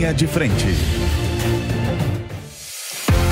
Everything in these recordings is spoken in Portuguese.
Linha de Frente.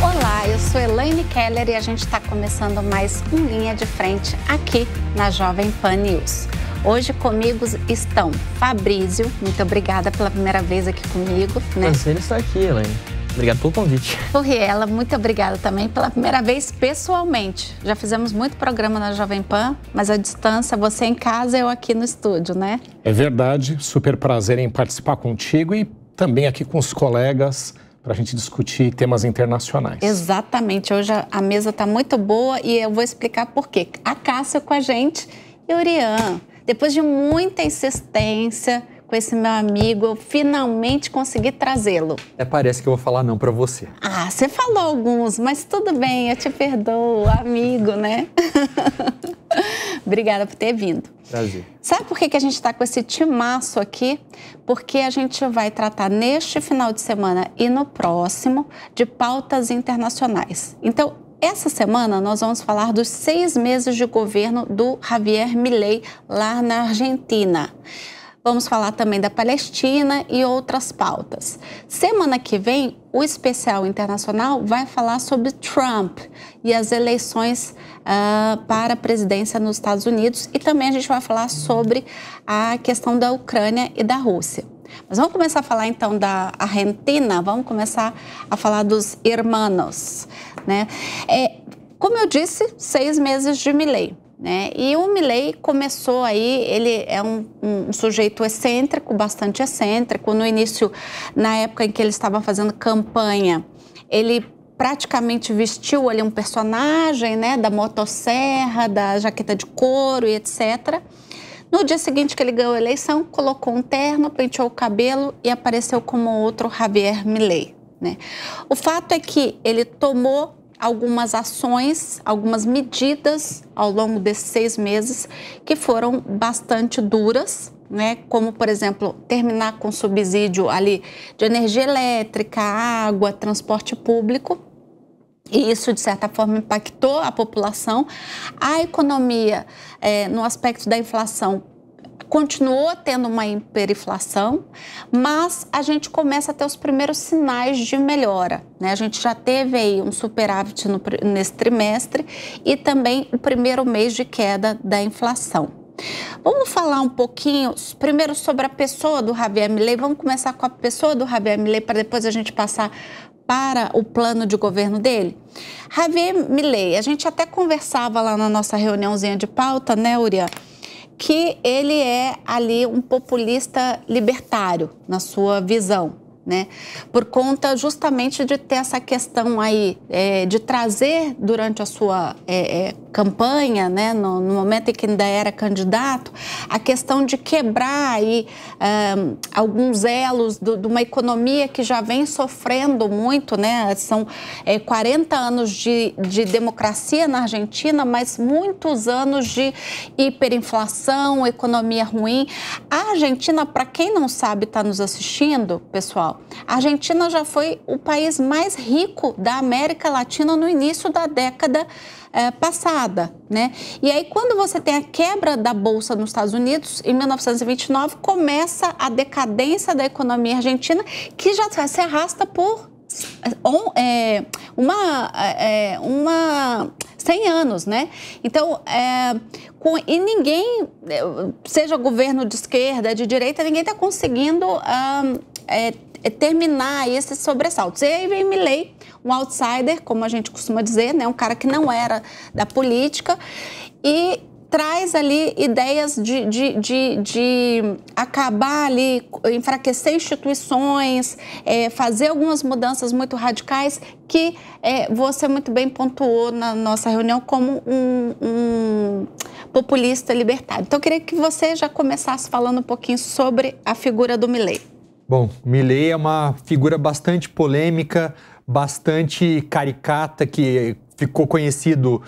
Olá, eu sou Elaine Keller e a gente está começando mais um Linha de Frente aqui na Jovem Pan News. Hoje comigo estão Fabrício, muito obrigada pela primeira vez aqui comigo. Prazer estar aqui, Elaine. Obrigado pelo convite. Riela, muito obrigada também pela primeira vez pessoalmente. Já fizemos muito programa na Jovem Pan, mas à distância, você em casa e eu aqui no estúdio, né? É verdade, super prazer em participar contigo e também aqui com os colegas para a gente discutir temas internacionais. Exatamente, hoje a mesa está muito boa e eu vou explicar por quê. A Cássia com a gente e o Urian. Depois de muita insistência com esse meu amigo, eu finalmente consegui trazê-lo. Até parece que eu vou falar não pra você. Ah, você falou alguns, mas tudo bem, eu te perdoo, amigo, né? Obrigada por ter vindo. Prazer. Sabe por que a gente está com esse timaço aqui? Porque a gente vai tratar neste final de semana e no próximo de pautas internacionais. Então, essa semana nós vamos falar dos 6 meses de governo do Javier Milei lá na Argentina. Vamos falar também da Palestina e outras pautas. Semana que vem, o especial internacional vai falar sobre Trump e as eleições para a presidência nos Estados Unidos. E também a gente vai falar sobre a questão da Ucrânia e da Rússia. Mas vamos começar a falar então da Argentina, vamos começar a falar dos hermanos, né? Como eu disse, 6 meses de Milei. Né? E o Milei começou aí, ele é um sujeito excêntrico, bastante excêntrico. No início, na época em que ele estava fazendo campanha, ele praticamente vestiu ali um personagem, né, da motosserra, da jaqueta de couro e etc. No dia seguinte que ele ganhou a eleição, colocou um terno, penteou o cabelo e apareceu como outro Javier Milei, né? O fato é que ele tomou algumas ações, algumas medidas ao longo desses 6 meses que foram bastante duras, né? Como, por exemplo, terminar com subsídio ali de energia elétrica, água, transporte público. E isso, de certa forma, impactou a população. A economia, no aspecto da inflação, continuou tendo uma hiperinflação, mas a gente começa a ter os primeiros sinais de melhora, né? A gente já teve aí um superávit nesse trimestre e também o primeiro mês de queda da inflação. Vamos falar um pouquinho primeiro sobre a pessoa do Javier Milei. Vamos começar com a pessoa do Javier Milei para depois a gente passar para o plano de governo dele. Javier Milei, a gente até conversava lá na nossa reuniãozinha de pauta, né, Urian? Que ele é ali um populista libertário na sua visão, né? Por conta justamente de ter essa questão aí de trazer durante a sua campanha, né, no momento em que ainda era candidato, a questão de quebrar aí alguns elos de uma economia que já vem sofrendo muito, né? São 40 anos de democracia na Argentina, mas muitos anos de hiperinflação, economia ruim. A Argentina, para quem não sabe, está nos assistindo, pessoal, a Argentina já foi o país mais rico da América Latina no início da década passada, né? E aí, quando você tem a quebra da Bolsa nos Estados Unidos, em 1929, começa a decadência da economia argentina, que já se arrasta por 100 anos, né? Então, e ninguém, seja governo de esquerda, de direita, ninguém está conseguindo terminar esses sobressaltos. E aí vem Milei, um outsider, como a gente costuma dizer, né? Um cara que não era da política e traz ali ideias de acabar ali, enfraquecer instituições, fazer algumas mudanças muito radicais que você muito bem pontuou na nossa reunião como um populista libertário. Então, eu queria que você já começasse falando um pouquinho sobre a figura do Milei. Bom, Milei é uma figura bastante polêmica, bastante caricata, que ficou conhecido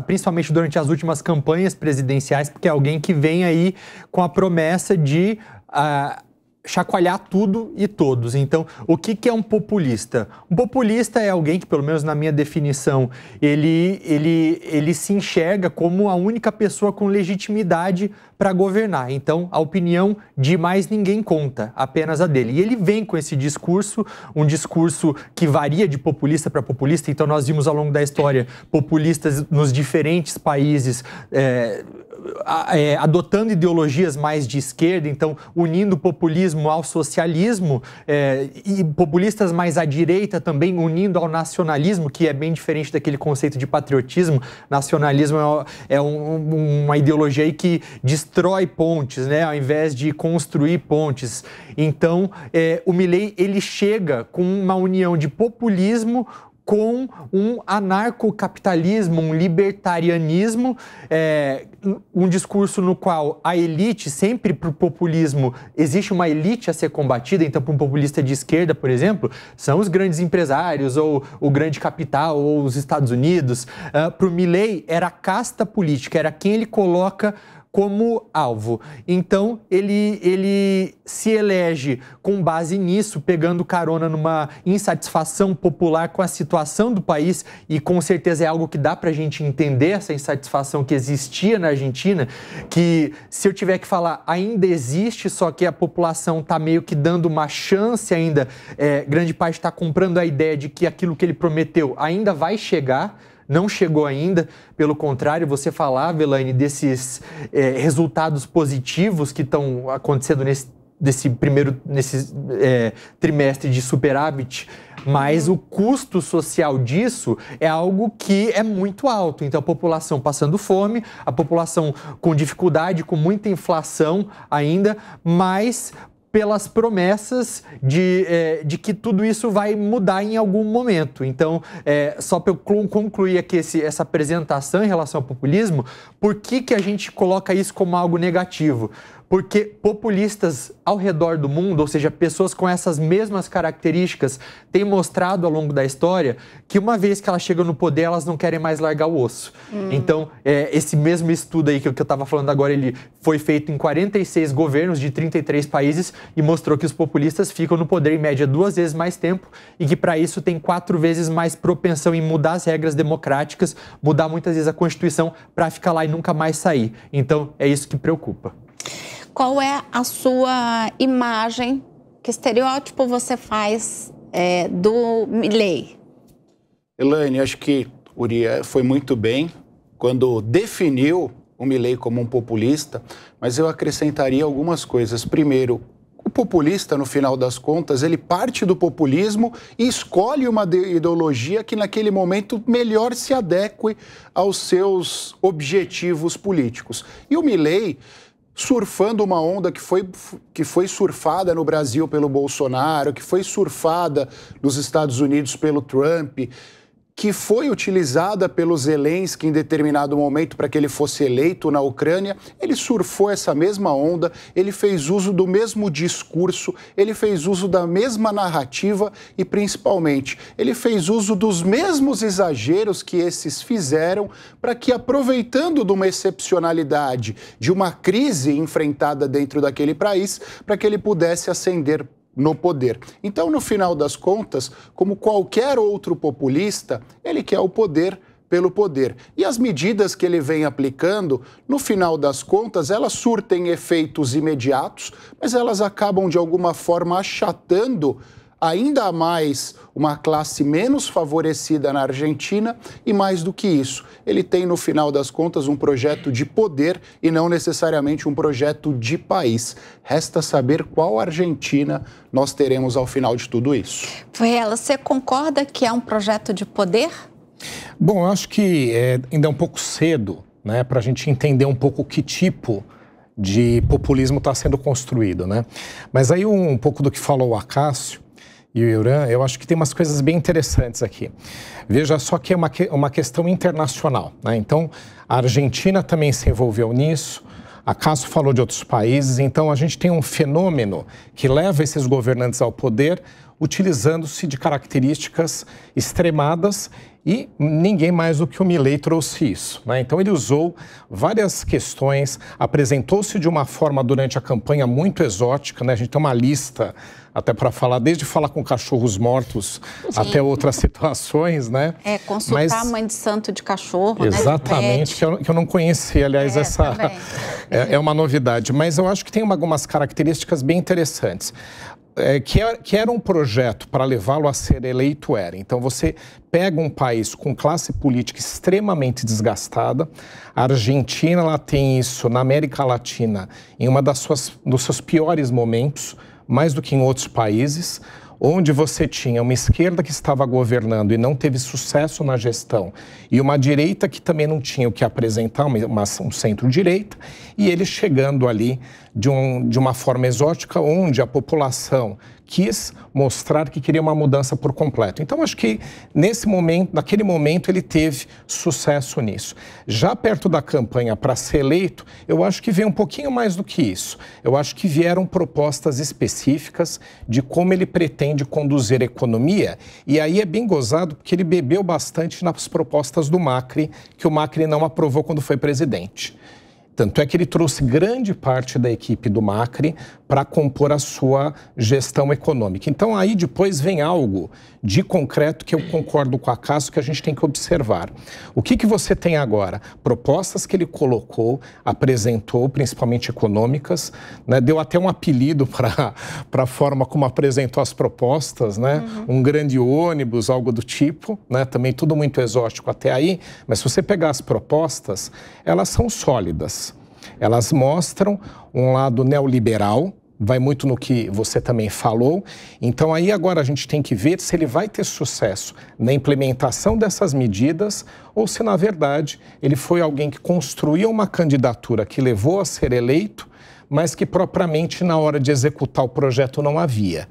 principalmente durante as últimas campanhas presidenciais, porque é alguém que vem aí com a promessa de chacoalhar tudo e todos. Então, o que é um populista? Um populista é alguém que, pelo menos na minha definição, ele se enxerga como a única pessoa com legitimidade para governar. Então, a opinião de mais ninguém conta, apenas a dele. E ele vem com esse discurso, um discurso que varia de populista para populista. Então, nós vimos ao longo da história populistas nos diferentes países adotando ideologias mais de esquerda, então unindo o populismo ao socialismo, e populistas mais à direita também unindo ao nacionalismo, que é bem diferente daquele conceito de patriotismo. Nacionalismo é uma ideologia aí que destrói pontes, né, ao invés de construir pontes. Então, o Milei, ele chega com uma união de populismo com um anarcocapitalismo, um libertarianismo, um discurso no qual a elite, sempre para o populismo, existe uma elite a ser combatida. Então, para um populista de esquerda, por exemplo, são os grandes empresários, ou o grande capital, ou os Estados Unidos. Para o Milei, era a casta política, era quem ele coloca como alvo. Então, ele se elege com base nisso, pegando carona numa insatisfação popular com a situação do país, e com certeza é algo que dá pra gente entender, essa insatisfação que existia na Argentina, que, se eu tiver que falar, ainda existe, só que a população tá meio que dando uma chance ainda, grande parte está comprando a ideia de que aquilo que ele prometeu ainda vai chegar. Não chegou ainda, pelo contrário, você falava, Elaine, desses resultados positivos que estão acontecendo nesse trimestre de superávit, mas o custo social disso é algo que é muito alto. Então, a população passando fome, a população com dificuldade, com muita inflação ainda, mas pelas promessas de que tudo isso vai mudar em algum momento. Então, só para eu concluir aqui essa apresentação em relação ao populismo, por que a gente coloca isso como algo negativo? Porque populistas ao redor do mundo, ou seja, pessoas com essas mesmas características, têm mostrado ao longo da história que uma vez que elas chegam no poder, elas não querem mais largar o osso. Então, esse mesmo estudo aí que eu estava falando agora, ele foi feito em 46 governos de 33 países e mostrou que os populistas ficam no poder em média 2 vezes mais tempo e que para isso tem 4 vezes mais propensão em mudar as regras democráticas, mudar muitas vezes a Constituição para ficar lá e nunca mais sair. Então, é isso que preocupa. Qual é a sua imagem, que estereótipo você faz do Milei? Elaine, acho que Uri foi muito bem quando definiu o Milei como um populista, mas eu acrescentaria algumas coisas. Primeiro, o populista, no final das contas, ele parte do populismo e escolhe uma ideologia que naquele momento melhor se adeque aos seus objetivos políticos. E o Milei, surfando uma onda que foi surfada no Brasil pelo Bolsonaro, que foi surfada nos Estados Unidos pelo Trump, que foi utilizada pelo Zelensky em determinado momento para que ele fosse eleito na Ucrânia, ele surfou essa mesma onda, ele fez uso do mesmo discurso, ele fez uso da mesma narrativa e, principalmente, ele fez uso dos mesmos exageros que esses fizeram para que, aproveitando de uma excepcionalidade, de uma crise enfrentada dentro daquele país, para que ele pudesse ascender no poder. Então, no final das contas, como qualquer outro populista, ele quer o poder pelo poder. E as medidas que ele vem aplicando, no final das contas, elas surtem efeitos imediatos, mas elas acabam, de alguma forma, achatando ainda mais uma classe menos favorecida na Argentina e, mais do que isso, ele tem, no final das contas, um projeto de poder e não necessariamente um projeto de país. Resta saber qual Argentina nós teremos ao final de tudo isso. Porrela, você concorda que é um projeto de poder? Bom, eu acho que ainda é um pouco cedo, né, para a gente entender um pouco que tipo de populismo está sendo construído, né? Mas aí um pouco do que falou o Acácio e o Iran, eu acho que tem umas coisas bem interessantes aqui. Veja só que é uma questão internacional, né? Então, a Argentina também se envolveu nisso, a Acácio falou de outros países, então a gente tem um fenômeno que leva esses governantes ao poder, utilizando-se de características extremadas e ninguém mais do que o Milei trouxe isso, né? Então ele usou várias questões, apresentou-se de uma forma durante a campanha muito exótica, né? A gente tem uma lista até para falar, desde falar com cachorros mortos até outras situações, né? Consultar a mãe de santo de cachorro, exatamente, né? que eu não conhecia, aliás, essa é uma novidade. Mas eu acho que tem algumas características bem interessantes. Que era um projeto para levá-lo a ser eleito, era. Então, você pega um país com classe política extremamente desgastada. A Argentina, ela tem isso na América Latina em dos seus piores momentos, mais do que em outros países, onde você tinha uma esquerda que estava governando e não teve sucesso na gestão, e uma direita que também não tinha o que apresentar, um centro-direita, e ele chegando ali de uma forma exótica, onde a população quis mostrar que queria uma mudança por completo. Então, acho que naquele momento, ele teve sucesso nisso. Já perto da campanha para ser eleito, eu acho que veio um pouquinho mais do que isso. Eu acho que vieram propostas específicas de como ele pretende conduzir a economia, e aí é bem gozado, porque ele bebeu bastante nas propostas do Macri, que o Macri não aprovou quando foi presidente. Tanto é que ele trouxe grande parte da equipe do Macri para compor a sua gestão econômica. Então, aí depois vem algo de concreto que eu concordo com a Cássio, que a gente tem que observar. O que você tem agora? Propostas que ele colocou, apresentou, principalmente econômicas, né? Deu até um apelido para a forma como apresentou as propostas, né? Um grande ônibus, algo do tipo, né? Também tudo muito exótico até aí, mas se você pegar as propostas, elas são sólidas. Elas mostram um lado neoliberal, vai muito no que você também falou. Então aí agora a gente tem que ver se ele vai ter sucesso na implementação dessas medidas ou se, na verdade, ele foi alguém que construiu uma candidatura que levou a ser eleito, mas que propriamente na hora de executar o projeto não havia.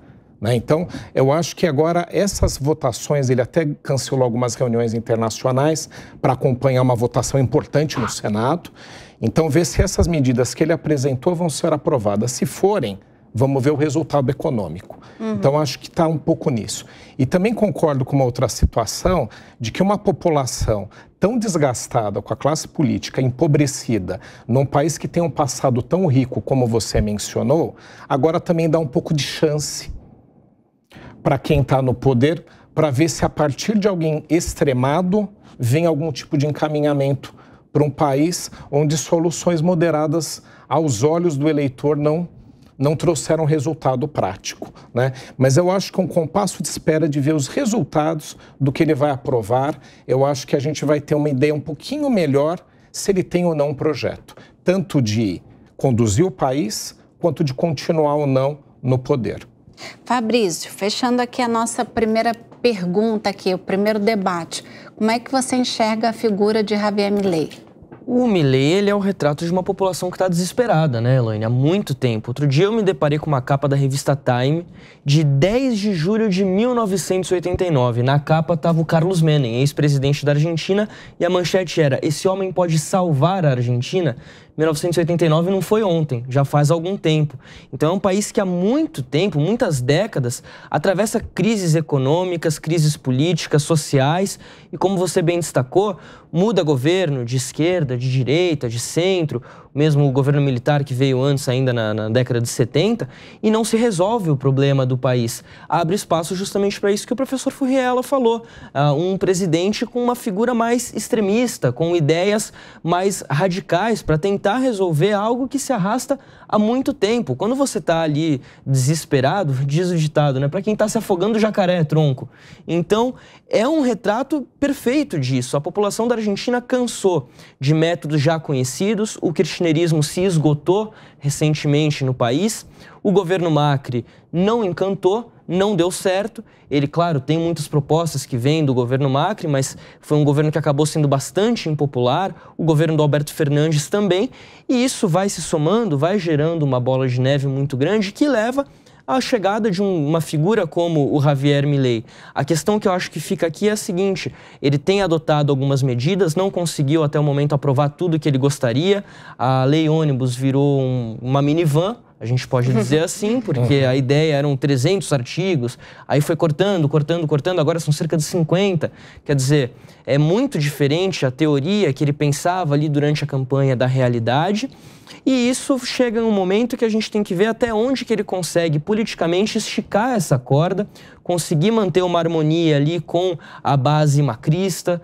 Então, eu acho que agora essas votações, ele até cancelou algumas reuniões internacionais para acompanhar uma votação importante no Senado. Então, ver se essas medidas que ele apresentou vão ser aprovadas. Se forem, vamos ver o resultado econômico. Então, acho que está um pouco nisso. E também concordo com uma outra situação de que uma população tão desgastada, com a classe política empobrecida, num país que tem um passado tão rico como você mencionou, agora também dá um pouco de chance para quem está no poder, para ver se a partir de alguém extremado vem algum tipo de encaminhamento para um país onde soluções moderadas aos olhos do eleitor não trouxeram resultado prático, né? Mas eu acho que um compasso de espera de ver os resultados do que ele vai aprovar, eu acho que a gente vai ter uma ideia um pouquinho melhor se ele tem ou não um projeto, tanto de conduzir o país, quanto de continuar ou não no poder. Fabrício, fechando aqui a nossa primeira pergunta aqui, o primeiro debate, como é que você enxerga a figura de Javier Milei? O Milei, ele é o retrato de uma população que está desesperada, né, Elaine? Há muito tempo. Outro dia eu me deparei com uma capa da revista Time de 10 de julho de 1989. Na capa estava o Carlos Menem, ex-presidente da Argentina, e a manchete era: esse homem pode salvar a Argentina? 1989 não foi ontem, já faz algum tempo. Então é um país que há muito tempo, muitas décadas, atravessa crises econômicas, crises políticas, sociais e, como você bem destacou, muda governo de esquerda, de direita, de centro, mesmo o governo militar que veio antes ainda na década de 70, e não se resolve o problema do país. Abre espaço justamente para isso que o professor Furriela falou, um presidente com uma figura mais extremista, com ideias mais radicais para tentar resolver algo que se arrasta há muito tempo. Quando você está ali desesperado, diz o ditado, né? Para quem está se afogando, o jacaré é tronco. Então, é um retrato perfeito disso. A população da Argentina cansou de métodos já conhecidos, o kirchnerismo se esgotou recentemente no país, o governo Macri não encantou, não deu certo. Ele, claro, tem muitas propostas que vêm do governo Macri, mas foi um governo que acabou sendo bastante impopular, o governo do Alberto Fernandes também, e isso vai se somando, vai gerando uma bola de neve muito grande que leva à chegada de uma figura como o Javier Milei. A questão que eu acho que fica aqui é a seguinte: ele tem adotado algumas medidas, não conseguiu até o momento aprovar tudo que ele gostaria, a lei ônibus virou uma minivan, A gente pode dizer assim, porque a ideia eram 300 artigos, aí foi cortando, agora são cerca de 50. Quer dizer, é muito diferente a teoria que ele pensava ali durante a campanha da realidade, e isso chega num momento que a gente tem que ver até onde que ele consegue politicamente esticar essa corda, conseguir manter uma harmonia ali com a base macrista,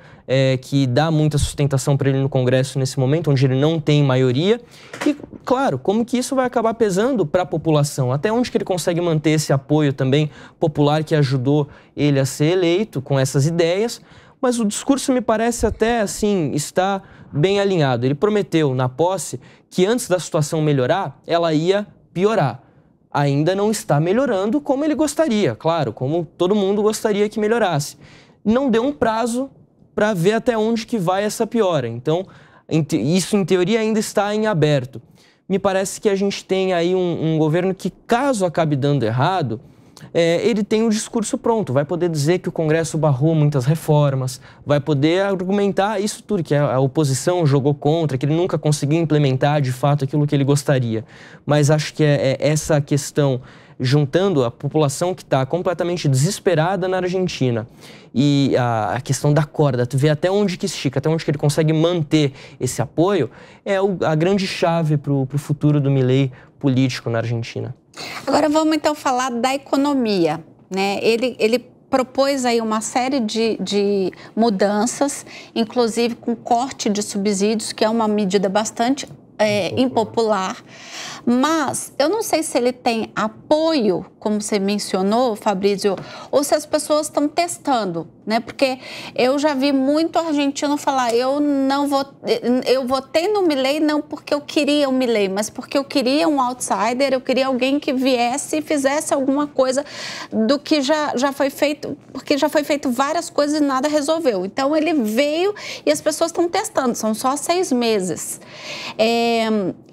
que dá muita sustentação para ele no Congresso nesse momento, onde ele não tem maioria. E, claro, como que isso vai acabar pesando para a população? Até onde que ele consegue manter esse apoio também popular que ajudou ele a ser eleito com essas ideias? Mas o discurso me parece até, assim, está bem alinhado. Ele prometeu, na posse, que antes da situação melhorar, ela ia piorar. Ainda não está melhorando como ele gostaria, claro, como todo mundo gostaria que melhorasse. Não deu um prazo para ver até onde que vai essa piora. Então, isso em teoria ainda está em aberto. Me parece que a gente tem aí um governo que, caso acabe dando errado, ele tem um discurso pronto, vai poder dizer que o Congresso barrou muitas reformas, vai poder argumentar isso tudo, que a oposição jogou contra, que ele nunca conseguiu implementar de fato aquilo que ele gostaria. Mas acho que essa questão, juntando a população que está completamente desesperada na Argentina e a questão da corda, tu vê até onde que estica, até onde que ele consegue manter esse apoio, é a grande chave para o futuro do Milei político na Argentina. Agora vamos então falar da economia, né? Ele propôs aí uma série de mudanças, inclusive com corte de subsídios, que é uma medida bastante impopular, mas eu não sei se ele tem apoio, como você mencionou, Fabrício, ou se as pessoas estão testando, né? Porque eu já vi muito argentino falar, eu votei no Milei não porque eu queria o Milei, mas porque eu queria um outsider, eu queria alguém que viesse e fizesse alguma coisa do que já foi feito, porque já foi feito várias coisas e nada resolveu. Então ele veio e as pessoas estão testando, são só 6 meses.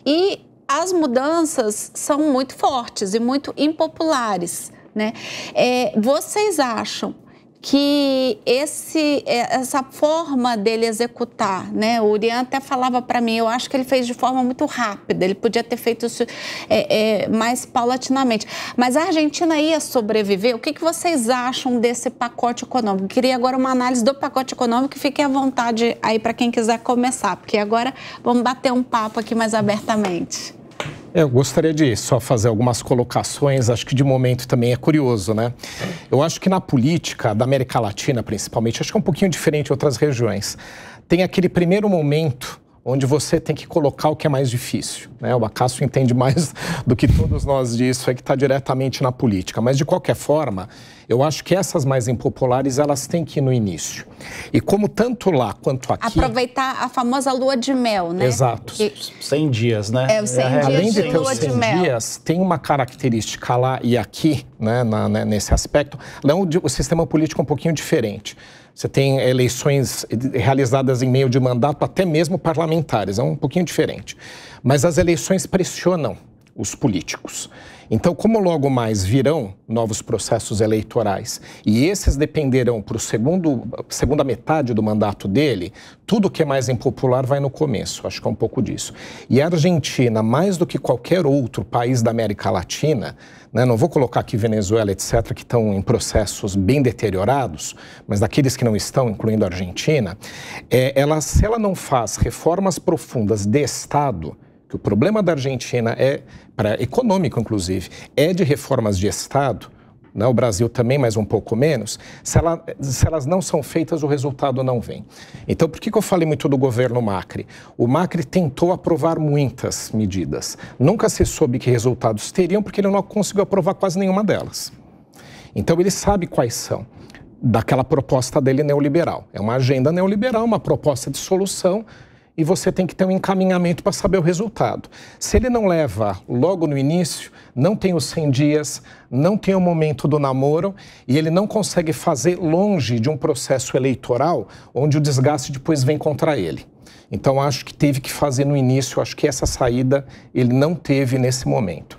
E as mudanças são muito fortes e muito impopulares, né? Vocês acham que essa forma dele executar, né? O Urian até falava para mim, eu acho que ele fez de forma muito rápida, ele podia ter feito isso mais paulatinamente. Mas a Argentina ia sobreviver? O que vocês acham desse pacote econômico? Eu queria agora uma análise do pacote econômico, fiquem à vontade aí para quem quiser começar, porque agora vamos bater um papo aqui mais abertamente. Eu gostaria de só fazer algumas colocações, acho que de momento também é curioso, né? Eu acho que na política da América Latina, principalmente, acho que é um pouquinho diferente de outras regiões. Tem aquele primeiro momento onde você tem que colocar o que é mais difícil, né? O Acácio entende mais do que todos nós disso, que está diretamente na política. Mas, de qualquer forma, eu acho que essas mais impopulares, elas têm que ir no início. E como tanto lá quanto aqui... Aproveitar a famosa lua de mel, né? Exato. 100 dias, né? Os 100 dias além de ter lua os 100 de mel. dias, tem uma característica lá e aqui, né, nesse aspecto. Lá o sistema político é um pouquinho diferente. Você tem eleições realizadas em meio de mandato, até mesmo parlamentares, é um pouquinho diferente. Mas as eleições pressionam os políticos. Então, como logo mais virão novos processos eleitorais e esses dependerão para a segunda metade do mandato dele, tudo que é mais impopular vai no começo, acho que é um pouco disso. E a Argentina, mais do que qualquer outro país da América Latina, né, não vou colocar aqui Venezuela, etc., que estão em processos bem deteriorados, mas daqueles que não estão, incluindo a Argentina, se ela não faz reformas profundas de Estado, que o problema da Argentina econômico, inclusive, é de reformas de Estado, né? O Brasil também, mas um pouco menos, se elas não são feitas, o resultado não vem. Então, por que eu falei muito do governo Macri? O Macri tentou aprovar muitas medidas. Nunca se soube que resultados teriam, porque ele não conseguiu aprovar quase nenhuma delas. Então, ele sabe quais são daquela proposta dele neoliberal. É uma agenda neoliberal, uma proposta de solução, e você tem que ter um encaminhamento para saber o resultado. Se ele não leva logo no início, não tem os 100 dias, não tem o momento do namoro e ele não consegue fazer longe de um processo eleitoral onde o desgaste depois vem contra ele. Então, acho que teve que fazer no início, acho que essa saída ele não teve nesse momento.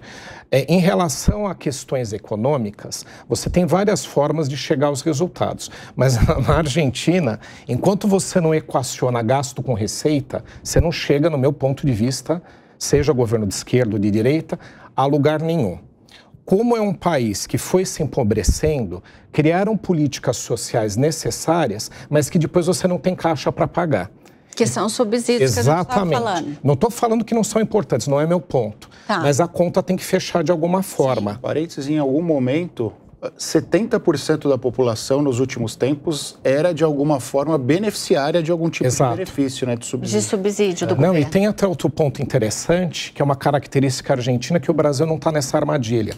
Em relação a questões econômicas, você tem várias formas de chegar aos resultados. Mas na Argentina, enquanto você não equaciona gasto com receita, você não chega, no meu ponto de vista, seja governo de esquerda ou de direita, a lugar nenhum. Como é um país que foi se empobrecendo, criaram políticas sociais necessárias, mas que depois você não tem caixa para pagar. Que são subsídios. Exatamente. Que a gente estava falando. Não estou falando que não são importantes, não é meu ponto. Tá. Mas a conta tem que fechar de alguma forma. Parênteses, em algum momento, 70% da população nos últimos tempos era de alguma forma beneficiária de algum tipo de benefício, né, de subsídio. De subsídio do governo. Não, e tem até outro ponto interessante, que é uma característica argentina, que o Brasil não está nessa armadilha.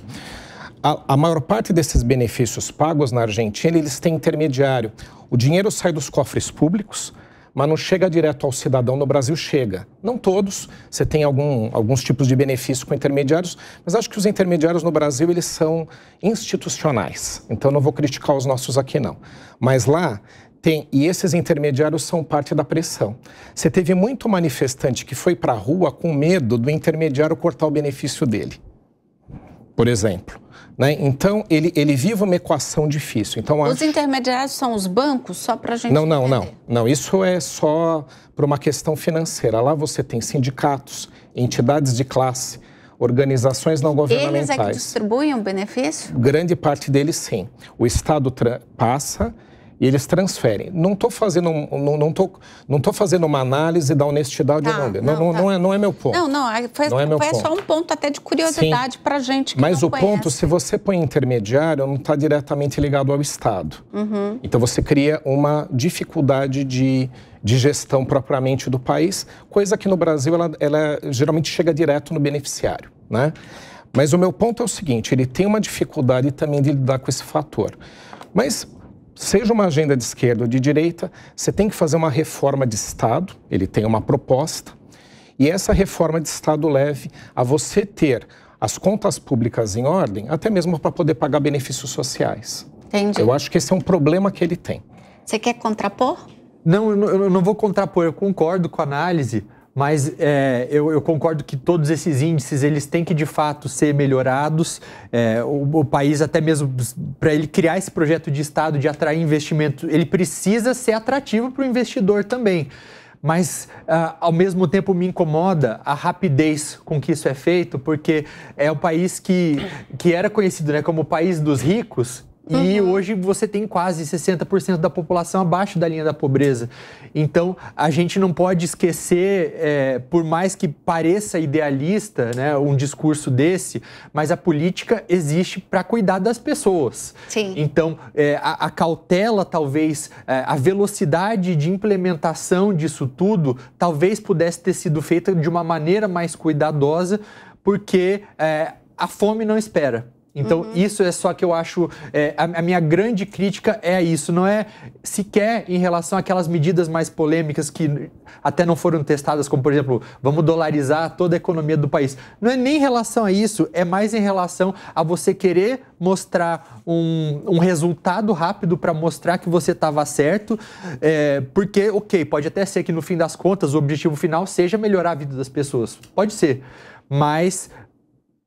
A maior parte desses benefícios pagos na Argentina, eles têm intermediário. O dinheiro sai dos cofres públicos, mas não chega direto ao cidadão. No Brasil chega. Não todos, você tem alguns tipos de benefícios com intermediários, mas acho que os intermediários no Brasil, eles são institucionais. Então, não vou criticar os nossos aqui, não. Mas lá tem, e esses intermediários são parte da pressão. Você teve muito manifestante que foi para a rua com medo do intermediário cortar o benefício dele, por exemplo. Né? Então, ele vive uma equação difícil. Então, os intermediários são os bancos, só para a gente entender? Não. Isso é só por uma questão financeira. Lá você tem sindicatos, entidades de classe, organizações não governamentais. Eles é que distribuem o benefício? Grande parte deles, sim. O Estado passa e eles transferem. Não estou fazendo uma análise da honestidade ou não. Não é meu ponto. Foi só um ponto até de curiosidade para a gente que Mas não o ponto, se você põe intermediário, não está diretamente ligado ao Estado. Uhum. Então você cria uma dificuldade de gestão propriamente do país, coisa que no Brasil ela geralmente chega direto no beneficiário, né? Mas o meu ponto é o seguinte, ele tem uma dificuldade também de lidar com esse fator. Mas seja uma agenda de esquerda ou de direita, você tem que fazer uma reforma de Estado, ele tem uma proposta, e essa reforma de Estado leve a você ter as contas públicas em ordem, até mesmo para poder pagar benefícios sociais. Entendi. Eu acho que esse é um problema que ele tem. Você quer contrapor? Não, eu não vou contrapor, eu concordo com a análise, mas eu concordo que todos esses índices, eles têm que, de fato, ser melhorados. O país, até mesmo para ele criar esse projeto de Estado, de atrair investimento, ele precisa ser atrativo para o investidor também. Mas, ao mesmo tempo, me incomoda a rapidez com que isso é feito, porque é um país que era conhecido, né, como o país dos ricos. E hoje você tem quase 60% da população abaixo da linha da pobreza. Então, a gente não pode esquecer, por mais que pareça idealista, né, um discurso desse, mas a política existe para cuidar das pessoas. Sim. Então, a cautela, talvez, a velocidade de implementação disso tudo, talvez pudesse ter sido feita de uma maneira mais cuidadosa, porque a fome não espera. Então, isso é só que eu acho, a minha grande crítica é isso, não é sequer em relação àquelas medidas mais polêmicas que até não foram testadas, como, por exemplo, vamos dolarizar toda a economia do país. Não é nem em relação a isso, é mais em relação a você querer mostrar um resultado rápido para mostrar que você estava certo, porque, ok, pode até ser que no fim das contas o objetivo final seja melhorar a vida das pessoas, pode ser, mas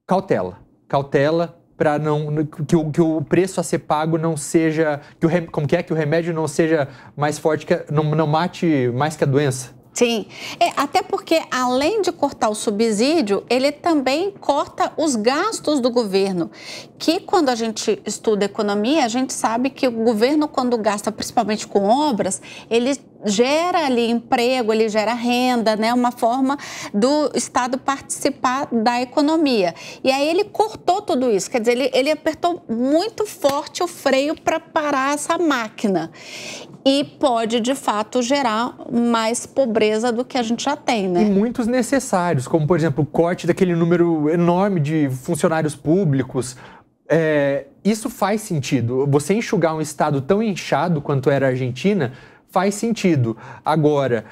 cautela, para que o preço a ser pago não seja, que o remédio não seja mais forte, não mate mais que a doença. Sim, até porque além de cortar o subsídio, ele também corta os gastos do governo, que quando a gente estuda economia, a gente sabe que o governo, quando gasta principalmente com obras, ele gera ali emprego, ele gera renda, né? Uma forma do Estado participar da economia. E aí ele cortou tudo isso, quer dizer, ele apertou muito forte o freio para parar essa máquina. E pode, de fato, gerar mais pobreza do que a gente já tem, né? E muitos necessários, como, por exemplo, o corte daquele número enorme de funcionários públicos. Isso faz sentido. Você enxugar um Estado tão inchado quanto era a Argentina faz sentido. Agora,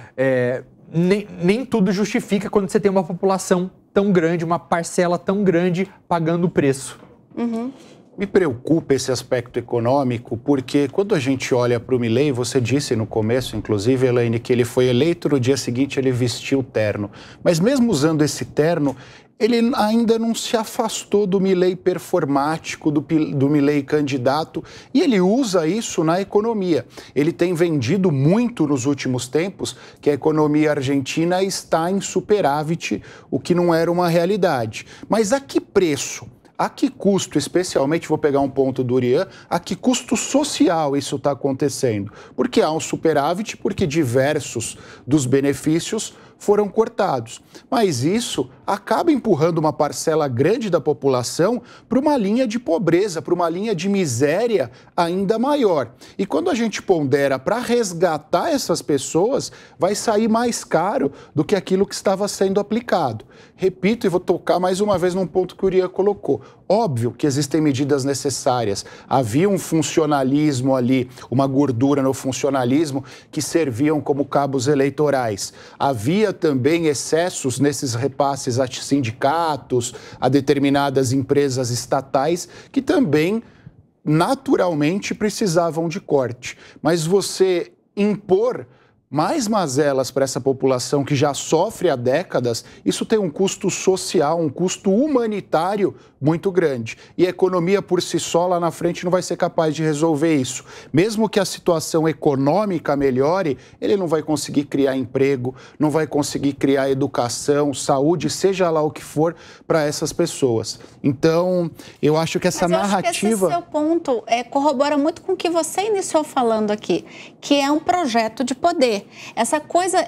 nem tudo justifica quando você tem uma população tão grande, uma parcela tão grande pagando o preço. Me preocupa esse aspecto econômico, porque quando a gente olha para o Milei, você disse no começo, inclusive, Elaine, que ele foi eleito, no dia seguinte ele vestiu o terno. Mas mesmo usando esse terno, ele ainda não se afastou do Milei performático, do Milei candidato, e ele usa isso na economia. Ele tem vendido muito nos últimos tempos que a economia argentina está em superávit, o que não era uma realidade. Mas a que preço? A que custo, especialmente, vou pegar um ponto do Urian, a que custo social isso está acontecendo? Porque há um superávit, porque diversos dos benefícios foram cortados. Mas isso acaba empurrando uma parcela grande da população para uma linha de pobreza, para uma linha de miséria ainda maior. E quando a gente pondera para resgatar essas pessoas, vai sair mais caro do que aquilo que estava sendo aplicado. Repito e vou tocar mais uma vez num ponto que o Urian colocou. Óbvio que existem medidas necessárias. Havia um funcionalismo ali, uma gordura no funcionalismo que serviam como cabos eleitorais. Havia também excessos nesses repasses a sindicatos, a determinadas empresas estatais que também naturalmente precisavam de corte. Mas você impor mais mazelas para essa população que já sofre há décadas, isso tem um custo social, um custo humanitário muito grande. E a economia por si só lá na frente não vai ser capaz de resolver isso. Mesmo que a situação econômica melhore, ele não vai conseguir criar emprego, não vai conseguir criar educação, saúde, seja lá o que for, para essas pessoas. Então, eu acho que essa narrativa... Acho que esse seu ponto corrobora muito com o que você iniciou falando aqui, que é um projeto de poder. Essa coisa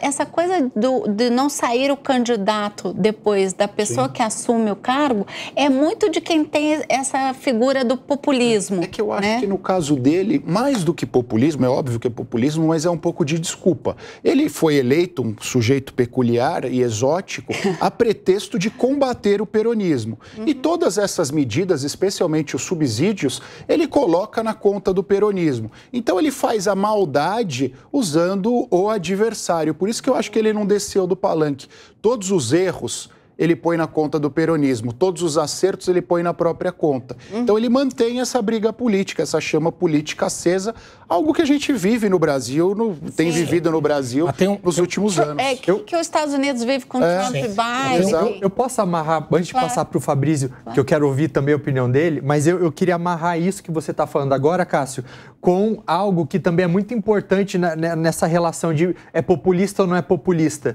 de não sair o candidato depois da pessoa que assume o cargo é muito de quem tem essa figura do populismo. É que eu acho que no caso dele, mais do que populismo, é óbvio que é populismo, mas é um pouco de desculpa. Ele foi eleito um sujeito peculiar e exótico a pretexto de combater o peronismo. E todas essas medidas, especialmente os subsídios, ele coloca na conta do peronismo. Então ele faz a maldade usando o adversário. Por isso que eu acho que ele não desceu do palanque. Todos os erros ele põe na conta do peronismo, todos os acertos ele põe na própria conta. Então ele mantém essa briga política, essa chama política acesa, algo que a gente vive no Brasil, tem vivido no Brasil nos últimos anos. Que os Estados Unidos vivem com Trump e Biden. Eu posso amarrar, antes de passar para o Fabrício, que eu quero ouvir também a opinião dele, mas eu queria amarrar isso que você está falando agora, Cássio, com algo que também é muito importante nessa relação de é populista ou não é populista.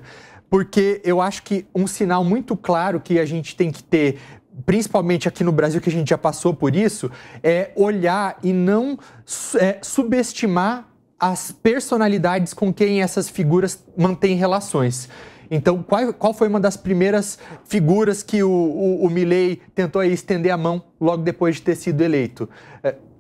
Porque eu acho que um sinal muito claro que a gente tem que ter, principalmente aqui no Brasil, que a gente já passou por isso, é olhar e não subestimar as personalidades com quem essas figuras mantêm relações. Então, qual foi uma das primeiras figuras que o Milei tentou aí estender a mão logo depois de ter sido eleito?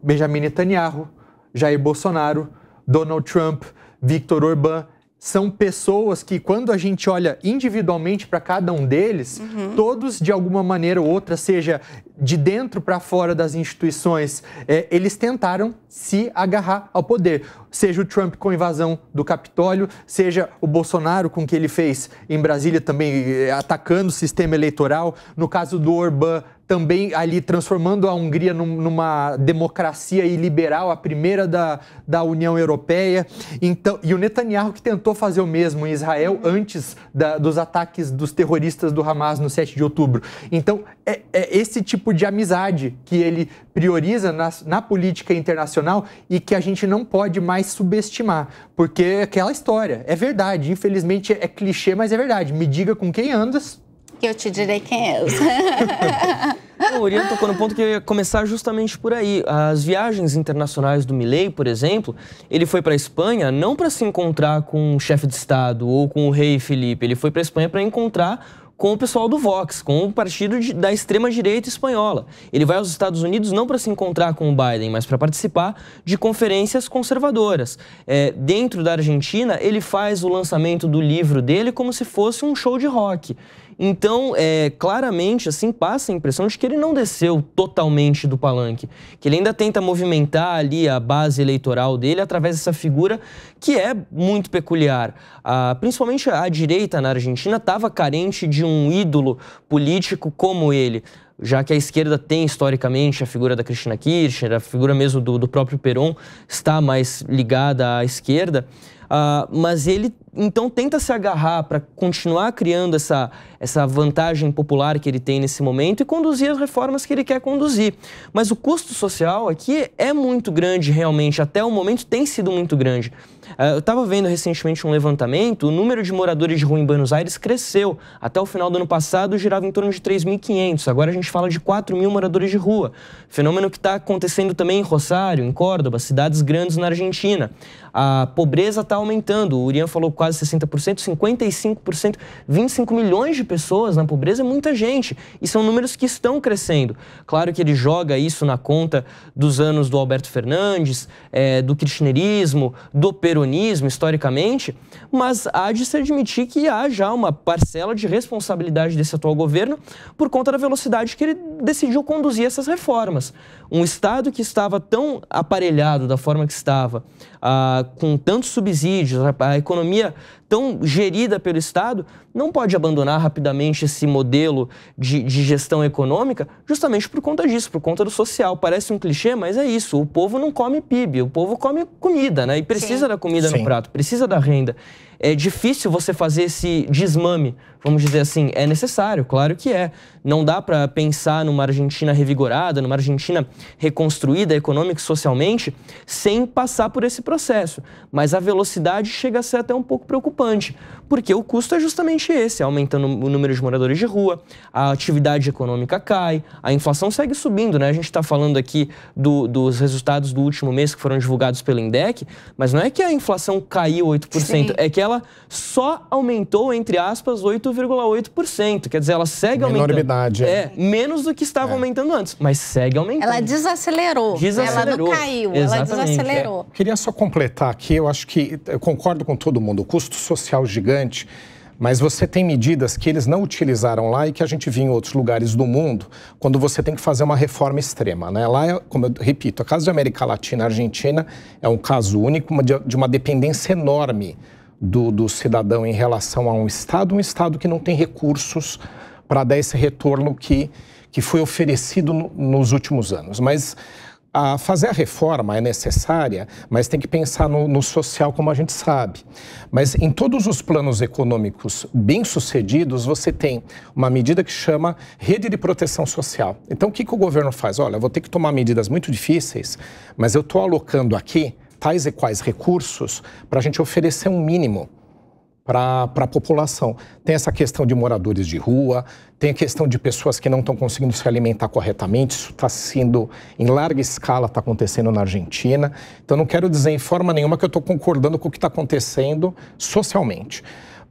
Benjamin Netanyahu, Jair Bolsonaro, Donald Trump, Viktor Orbán. São pessoas que, quando a gente olha individualmente para cada um deles, todos, de alguma maneira ou outra, seja de dentro para fora das instituições, eles tentaram se agarrar ao poder. Seja o Trump com a invasão do Capitólio, seja o Bolsonaro com o que ele fez em Brasília também atacando o sistema eleitoral. No caso do Orbán, também ali transformando a Hungria numa democracia iliberal, a primeira da União Europeia. Então, e o Netanyahu que tentou fazer o mesmo em Israel antes dos ataques dos terroristas do Hamas no 7 de outubro. Então, é esse tipo de amizade que ele prioriza na política internacional e que a gente não pode mais subestimar, porque é aquela história, é verdade, infelizmente é clichê, mas é verdade. Me diga com quem andas, que eu te direi quem é. O Urian tocou no ponto que eu ia começar justamente por aí. As viagens internacionais do Milei, por exemplo, ele foi para a Espanha não para se encontrar com o chefe de Estado ou com o rei Felipe, ele foi para a Espanha para encontrar com o pessoal do Vox, com o partido da extrema-direita espanhola. Ele vai aos Estados Unidos não para se encontrar com o Biden, mas para participar de conferências conservadoras. Dentro da Argentina, ele faz o lançamento do livro dele como se fosse um show de rock. Então, claramente, assim, passa a impressão de que ele não desceu totalmente do palanque, que ele ainda tenta movimentar ali a base eleitoral dele através dessa figura que é muito peculiar. Principalmente a direita na Argentina estava carente de um ídolo político como ele, já que a esquerda tem historicamente a figura da Cristina Kirchner, a figura mesmo do próprio Perón está mais ligada à esquerda. Mas ele então tenta se agarrar para continuar criando essa vantagem popular que ele tem nesse momento e conduzir as reformas que ele quer conduzir. Mas o custo social aqui é muito grande realmente, até o momento tem sido muito grande. Eu estava vendo recentemente um levantamento, o número de moradores de rua em Buenos Aires cresceu. Até o final do ano passado girava em torno de 3.500, agora a gente fala de 4.000 moradores de rua. Fenômeno que está acontecendo também em Rosário, em Córdoba, cidades grandes na Argentina. A pobreza está aumentando, o Urian falou quase 60%, 55%, 25 milhões de pessoas na pobreza é muita gente. E são números que estão crescendo. Claro que ele joga isso na conta dos anos do Alberto Fernandes, do kirchnerismo, do peronismo, historicamente, mas há de se admitir que há já uma parcela de responsabilidade desse atual governo por conta da velocidade que ele decidiu conduzir essas reformas. Um Estado que estava tão aparelhado da forma que estava, com tantos subsídios, a economia tão gerida pelo Estado, não pode abandonar rapidamente esse modelo de gestão econômica justamente por conta disso, por conta do social. Parece um clichê, mas é isso. O povo não come PIB, o povo come comida, né? E precisa da comida no prato, precisa da renda. É difícil você fazer esse desmame, vamos dizer assim. É necessário, claro que é. Não dá para pensar numa Argentina revigorada, numa Argentina reconstruída econômica e socialmente, sem passar por esse processo. Mas a velocidade chega a ser até um pouco preocupante, porque o custo é justamente esse, aumentando o número de moradores de rua, a atividade econômica cai, a inflação segue subindo, né? A gente está falando aqui dos resultados do último mês que foram divulgados pelo INDEC, mas não é que a inflação caiu 8%, é que ela só aumentou, entre aspas, 8,8%. Quer dizer, ela segue aumentando. Menos do que estava aumentando antes, mas segue aumentando. Ela desacelerou. Ela não caiu, exatamente. Ela desacelerou. Queria só completar aqui, eu acho que eu concordo com todo mundo, o custo social gigante, mas você tem medidas que eles não utilizaram lá e que a gente viu em outros lugares do mundo, quando você tem que fazer uma reforma extrema, né? Lá, como eu repito, a caso de América Latina e Argentina é um caso único de uma dependência enorme do cidadão em relação a um Estado que não tem recursos para dar esse retorno que foi oferecido nos últimos anos. Mas fazer a reforma é necessária, mas tem que pensar no social, como a gente sabe. Mas em todos os planos econômicos bem-sucedidos, você tem uma medida que chama rede de proteção social. Então, o que o governo faz? Olha, eu vou ter que tomar medidas muito difíceis, mas eu estou alocando aqui tais e quais recursos para a gente oferecer um mínimo para a população. Tem essa questão de moradores de rua, tem a questão de pessoas que não estão conseguindo se alimentar corretamente, isso está sendo, em larga escala, está acontecendo na Argentina. Então, não quero dizer em forma nenhuma que eu estou concordando com o que está acontecendo socialmente.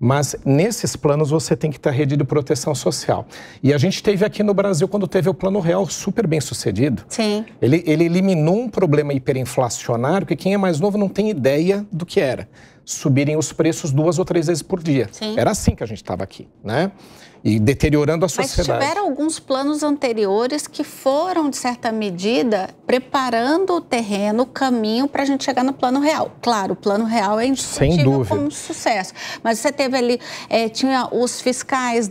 Mas nesses planos você tem que ter a rede de proteção social. E a gente teve aqui no Brasil, quando teve o Plano Real, super bem sucedido. Sim. Ele eliminou um problema hiperinflacionário que quem é mais novo não tem ideia do que era. Subirem os preços 2 ou 3 vezes por dia. Sim. Era assim que a gente estava aqui, né? E deteriorando a sociedade. Mas tiveram alguns planos anteriores que foram, de certa medida, preparando o terreno, o caminho para a gente chegar no Plano Real. Claro, o Plano Real é indiscutível como um sucesso. Mas você teve ali, tinha os fiscais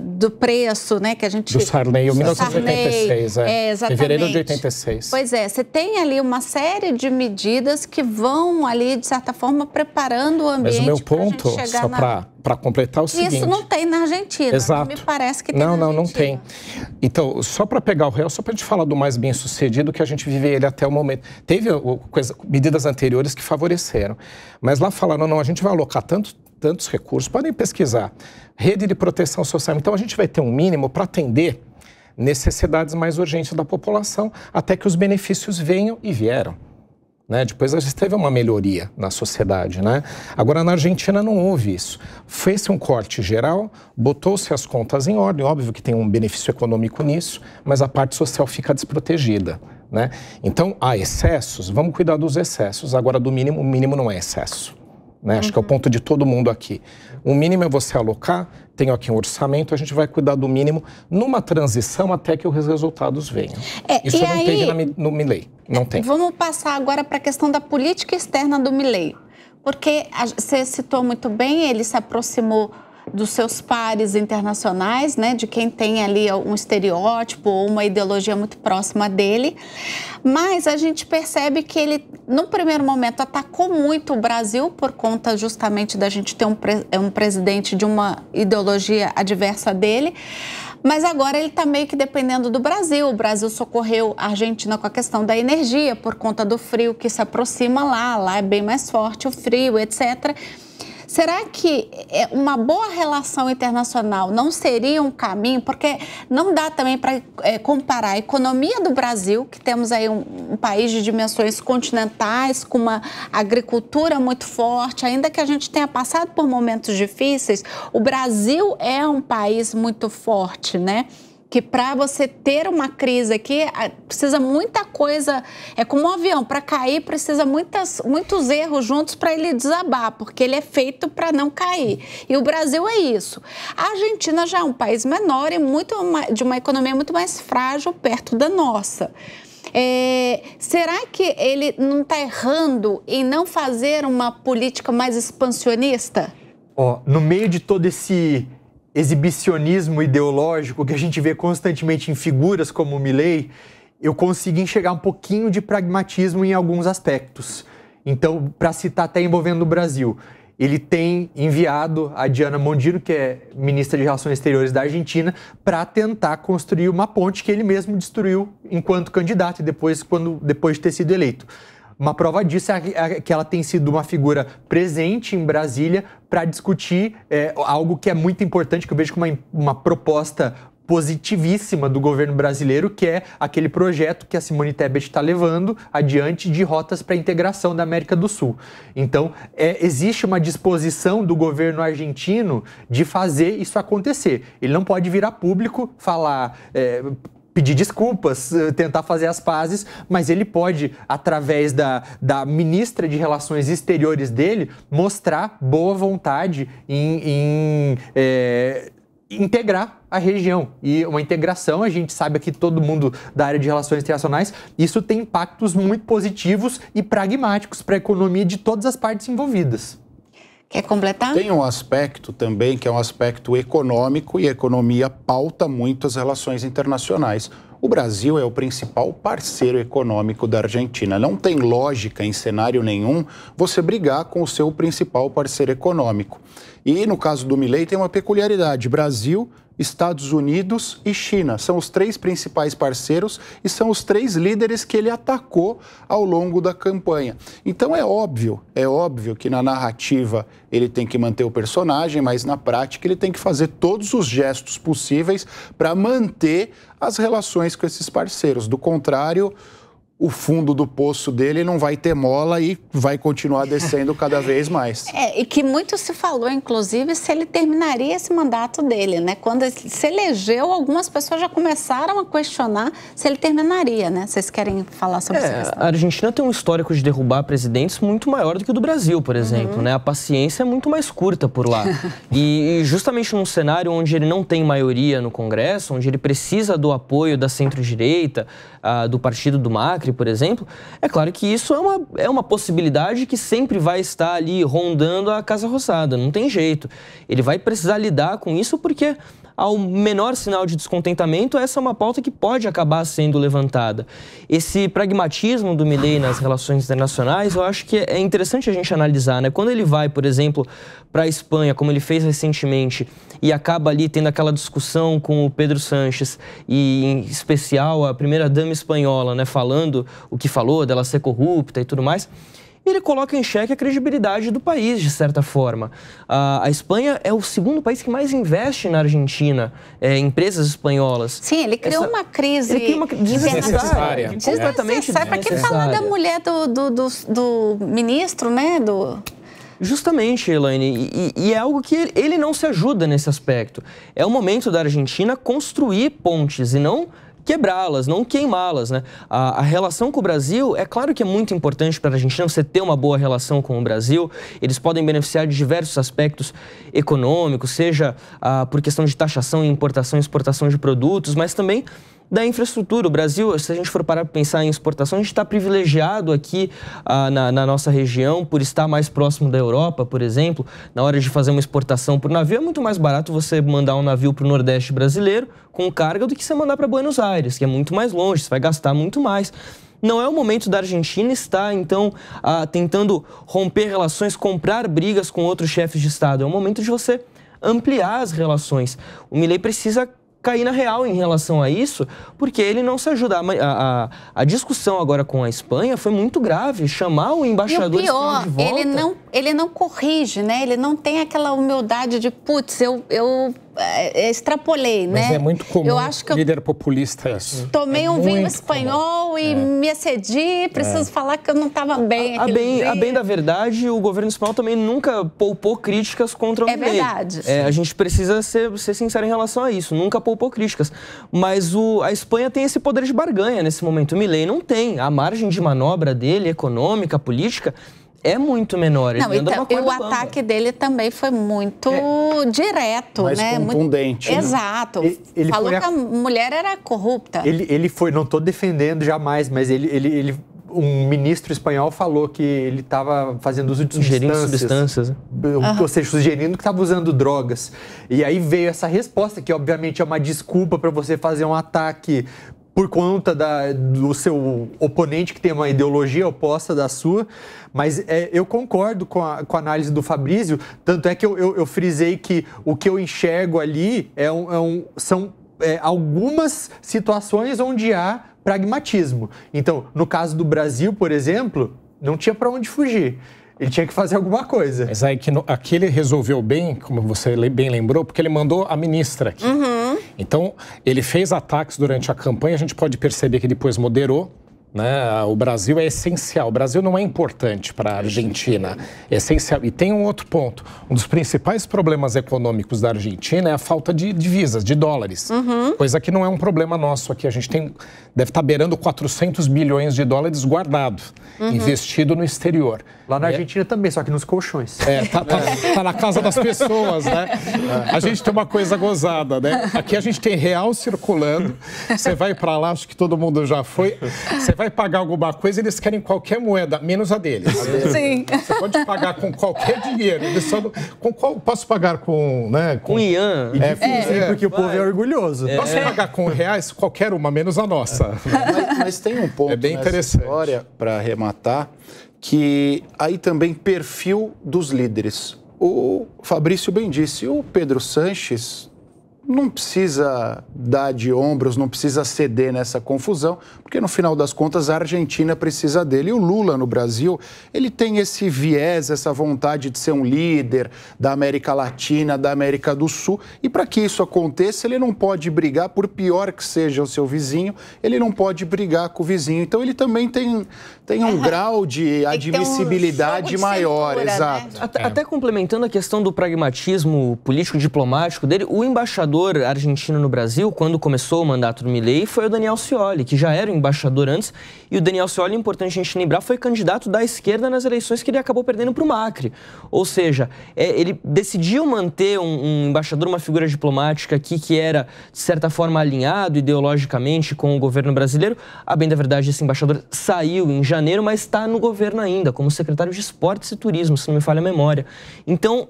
do preço, né? Que a gente... Do Sarney, 1986, exatamente. Fevereiro de 86. Pois é, você tem ali uma série de medidas que vão ali, de certa forma, preparando o ambiente. Mas o meu ponto, só para completar o seguinte... Isso não tem na Argentina. Exato. Me parece que tem na Argentina. Não tem. Então, só para pegar o real, só para a gente falar do mais bem-sucedido que a gente vive ele até o momento. Teve medidas anteriores que favoreceram, mas lá falaram, não, a gente vai alocar tantos recursos, podem pesquisar, rede de proteção social. Então, a gente vai ter um mínimo para atender necessidades mais urgentes da população, até que os benefícios venham e vieram. Né? Depois a gente teve uma melhoria na sociedade, né? Agora na Argentina não houve isso. Fez-se um corte geral, botou-se as contas em ordem, óbvio que tem um benefício econômico nisso, mas a parte social fica desprotegida, né? Então há excessos, vamos cuidar dos excessos. Agora o mínimo não é excesso, né? Acho que é o ponto de todo mundo aqui. O mínimo é você alocar, tenho aqui um orçamento, a gente vai cuidar do mínimo numa transição até que os resultados venham. Isso não teve no Milei, não tem. Vamos passar agora para a questão da política externa do Milei, porque você citou muito bem, ele se aproximou dos seus pares internacionais, né, de quem tem ali um estereótipo ou uma ideologia muito próxima dele, mas a gente percebe que ele, no primeiro momento, atacou muito o Brasil por conta justamente da gente ter um presidente de uma ideologia adversa dele, mas agora ele está meio que dependendo do Brasil. O Brasil socorreu a Argentina com a questão da energia por conta do frio que se aproxima lá é bem mais forte o frio, etc. Será que uma boa relação internacional não seria um caminho? Porque não dá também para comparar a economia do Brasil, que temos aí um país de dimensões continentais, com uma agricultura muito forte, ainda que a gente tenha passado por momentos difíceis, o Brasil é um país muito forte, né? Que para você ter uma crise aqui, precisa muita coisa, é como um avião, para cair precisa muitos erros juntos para ele desabar, porque ele é feito para não cair. E o Brasil é isso. A Argentina já é um país menor e de uma economia muito mais frágil perto da nossa. Será que ele não está errando em não fazer uma política mais expansionista? No meio de todo esse exibicionismo ideológico que a gente vê constantemente em figuras como o Milei, eu consigo enxergar um pouquinho de pragmatismo em alguns aspectos. Então, para citar até envolvendo o Brasil, ele tem enviado a Diana Mondino, que é ministra de Relações Exteriores da Argentina, para tentar construir uma ponte que ele mesmo destruiu enquanto candidato e depois de ter sido eleito. Uma prova disso é que ela tem sido uma figura presente em Brasília para discutir algo que é muito importante, que eu vejo como uma proposta positivíssima do governo brasileiro, que é aquele projeto que a Simone Tebet está levando adiante de rotas para a integração da América do Sul. Então, existe uma disposição do governo argentino de fazer isso acontecer. Ele não pode vir a público falar... pedir desculpas, tentar fazer as pazes, mas ele pode, através da ministra de Relações Exteriores dele, mostrar boa vontade em integrar a região. E uma integração, a gente sabe aqui, todo mundo da área de relações internacionais, isso tem impactos muito positivos e pragmáticos para a economia de todas as partes envolvidas. Quer completar? Tem um aspecto também que é um aspecto econômico, e a economia pauta muito as relações internacionais. O Brasil é o principal parceiro econômico da Argentina. Não tem lógica em cenário nenhum você brigar com o seu principal parceiro econômico. E no caso do Milei tem uma peculiaridade: Brasil, Estados Unidos e China são os 3 principais parceiros e são os 3 líderes que ele atacou ao longo da campanha. Então é óbvio que na narrativa ele tem que manter o personagem, mas na prática ele tem que fazer todos os gestos possíveis para manter as relações com esses parceiros. Do contrário, o fundo do poço dele não vai ter mola e vai continuar descendo cada vez mais. E que muito se falou, inclusive, se ele terminaria esse mandato dele, né? Quando ele se elegeu, algumas pessoas já começaram a questionar se ele terminaria, né? Vocês querem falar sobre essa questão? A Argentina tem um histórico de derrubar presidentes muito maior do que o do Brasil, por exemplo, né? A paciência é muito mais curta por lá. E justamente num cenário onde ele não tem maioria no Congresso, onde ele precisa do apoio da centro-direita, do partido do Macri, por exemplo, é claro que isso é uma possibilidade que sempre vai estar ali rondando a Casa Rosada, não tem jeito. Ele vai precisar lidar com isso porque, ao menor sinal de descontentamento, essa é uma pauta que pode acabar sendo levantada. Esse pragmatismo do Milei nas relações internacionais, eu acho que é interessante a gente analisar, né? Quando ele vai, por exemplo, para a Espanha, como ele fez recentemente, e acaba ali tendo aquela discussão com o Pedro Sánchez, e em especial a primeira-dama espanhola, né, falando o que falou, dela ser corrupta e tudo mais, ele coloca em xeque a credibilidade do país, de certa forma. A Espanha é o segundo país que mais investe na Argentina, empresas espanholas. Sim, ele criou uma crise desnecessária. Completamente desnecessária. Para que falar da mulher do ministro, né? Justamente, Elaine, e é algo que ele não se ajuda nesse aspecto. É o momento da Argentina construir pontes e não quebrá-las, não queimá-las, né? A relação com o Brasil, é claro que é muito importante para a Argentina você ter uma boa relação com o Brasil. Eles podem beneficiar de diversos aspectos econômicos, seja por questão de taxação, importação e exportação de produtos, mas também da infraestrutura. O Brasil, se a gente for parar para pensar em exportação, a gente está privilegiado aqui na nossa região por estar mais próximo da Europa, por exemplo. Na hora de fazer uma exportação por navio, é muito mais barato você mandar um navio para o Nordeste brasileiro com carga do que você mandar para Buenos Aires, que é muito mais longe, você vai gastar muito mais. Não é o momento da Argentina estar, então, tentando romper relações, comprar brigas com outros chefes de Estado. É o momento de você ampliar as relações. O Milei precisa cair na real em relação a isso, porque ele não se ajuda. A discussão agora com a Espanha foi muito grave. Chamar o embaixador espanhol de volta... ele não corrige, né? Ele não tem aquela humildade de, putz, eu extrapolei, né? Mas é muito comum, eu acho que líder populista é isso. Tomei um vinho espanhol e me excedi, preciso falar que eu não estava bem. A bem da verdade, o governo espanhol também nunca poupou críticas contra o Milei. É verdade. A gente precisa ser sincero em relação a isso, nunca poupou críticas. Mas a Espanha tem esse poder de barganha nesse momento, o Milei não tem. A margem de manobra dele, econômica, política, é muito menor. Não, então, e o ataque dele também foi muito direto, mais né? contundente. Muito... Exato. Ele falou que a mulher era corrupta. Ele foi, não estou defendendo jamais, mas um ministro espanhol falou que ele estava fazendo uso de substâncias. Ou seja, sugerindo que estava usando drogas. E aí veio essa resposta, que obviamente é uma desculpa para você fazer um ataque por conta do seu oponente, que tem uma ideologia oposta da sua, mas eu concordo com a análise do Fabrício, tanto é que eu frisei que o que eu enxergo ali são algumas situações onde há pragmatismo. Então, no caso do Brasil, por exemplo, não tinha para onde fugir. Ele tinha que fazer alguma coisa. Mas aí aqui ele resolveu bem, como você bem lembrou, porque ele mandou a ministra aqui. Uhum. Então, ele fez ataques durante a campanha, a gente pode perceber que depois moderou, né? O Brasil é essencial. O Brasil não é importante para a Argentina. É essencial. E tem um outro ponto. Um dos principais problemas econômicos da Argentina é a falta de divisas, de dólares. Uhum. Coisa que não é um problema nosso aqui. A gente deve estar beirando 400 bilhões de dólares guardado, investido no exterior. Lá na Argentina também, só que nos colchões. Tá na casa das pessoas, né? A gente tem uma coisa gozada, né? Aqui a gente tem real circulando. Você vai para lá, acho que todo mundo já foi. Você vai pagar alguma coisa, eles querem qualquer moeda, menos a deles. Sim. Você pode pagar com qualquer dinheiro. Posso pagar com... Né, com ian. Porque o povo é orgulhoso. Posso pagar com reais? Qualquer uma, menos a nossa. Mas tem um ponto bem nessa interessante. História, para arrematar, que aí também perfil dos líderes. O Fabrício bem disse, o Pedro Sanches não precisa dar de ombros, não precisa ceder nessa confusão, porque no final das contas a Argentina precisa dele. E o Lula no Brasil, ele tem esse viés, essa vontade de ser um líder da América Latina, da América do Sul, e para que isso aconteça, ele não pode brigar, por pior que seja o seu vizinho, ele não pode brigar com o vizinho. Então ele também tem um grau de admissibilidade maior. Cintura, exato. né? Até complementando a questão do pragmatismo político-diplomático dele, o embaixador argentino no Brasil, quando começou o mandato do Milei, foi o Daniel Scioli, que já era o embaixador antes, e o Daniel Scioli, importante a gente lembrar, foi candidato da esquerda nas eleições que ele acabou perdendo para o Macri. Ou seja, ele decidiu manter um embaixador, uma figura diplomática aqui que era, de certa forma, alinhado ideologicamente com o governo brasileiro. A bem da verdade, esse embaixador saiu em janeiro, mas está no governo ainda, como secretário de Esportes e Turismo, se não me falha a memória. Então,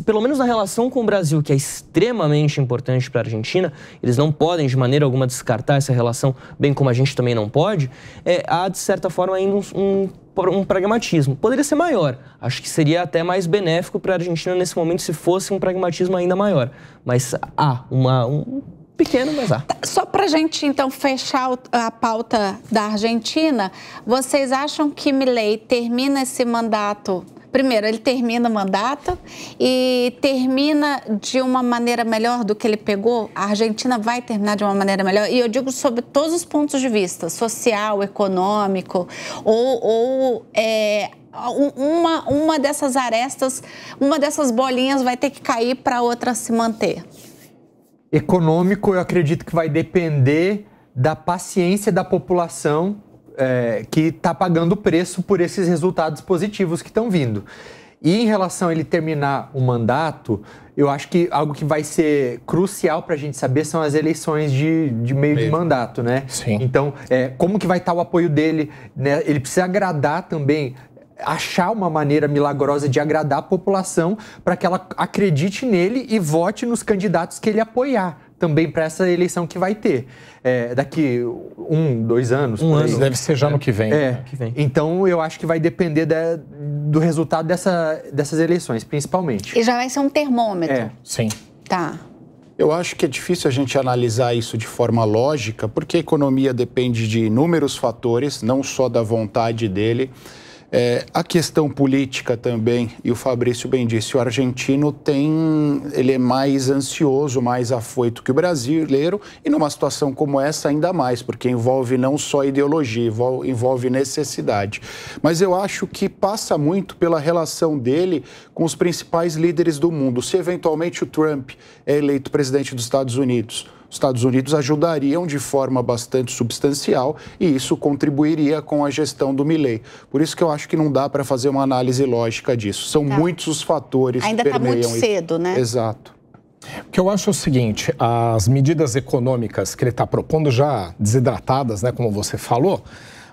pelo menos na relação com o Brasil, que é extremamente importante para a Argentina, eles não podem de maneira alguma descartar essa relação, bem como a gente também não pode, há de certa forma ainda um pragmatismo. Poderia ser maior, acho que seria até mais benéfico para a Argentina nesse momento se fosse um pragmatismo ainda maior, mas há um pequeno, mas há. Só para a gente, então, fechar a pauta da Argentina, vocês acham que Milei termina esse mandato... Primeiro, ele termina o mandato e termina de uma maneira melhor do que ele pegou? A Argentina vai terminar de uma maneira melhor? E eu digo sobre todos os pontos de vista, social, econômico, ou uma dessas arestas, uma dessas bolinhas vai ter que cair para a outra se manter. Econômico, eu acredito que vai depender da paciência da população que está pagando o preço por esses resultados positivos que estão vindo. E em relação a ele terminar o mandato, eu acho que algo que vai ser crucial para a gente saber são as eleições de meio de mandato, né? Sim. Então, como que vai estar o apoio dele, né? Ele precisa agradar também, achar uma maneira milagrosa de agradar a população para que ela acredite nele e vote nos candidatos que ele apoiar também para essa eleição que vai ter. Daqui 2 anos. Um ano. Deve ser já no que vem. Então, eu acho que vai depender do resultado dessas eleições, principalmente. E já vai ser um termômetro. Sim. Tá. Eu acho que é difícil a gente analisar isso de forma lógica, porque a economia depende de inúmeros fatores, não só da vontade dele. A questão política também, e o Fabrício bem disse, o argentino ele é mais ansioso, mais afoito que o brasileiro, e numa situação como essa ainda mais, porque envolve não só ideologia, envolve necessidade. Mas eu acho que passa muito pela relação dele com os principais líderes do mundo. Se eventualmente o Trump é eleito presidente dos Estados Unidos, os Estados Unidos ajudariam de forma bastante substancial e isso contribuiria com a gestão do Milei. Por isso que eu acho que não dá para fazer uma análise lógica disso. São muitos os fatores ainda que permeiam muito cedo, isso. Né? Exato. O que eu acho é o seguinte, as medidas econômicas que ele está propondo já desidratadas, né, como você falou,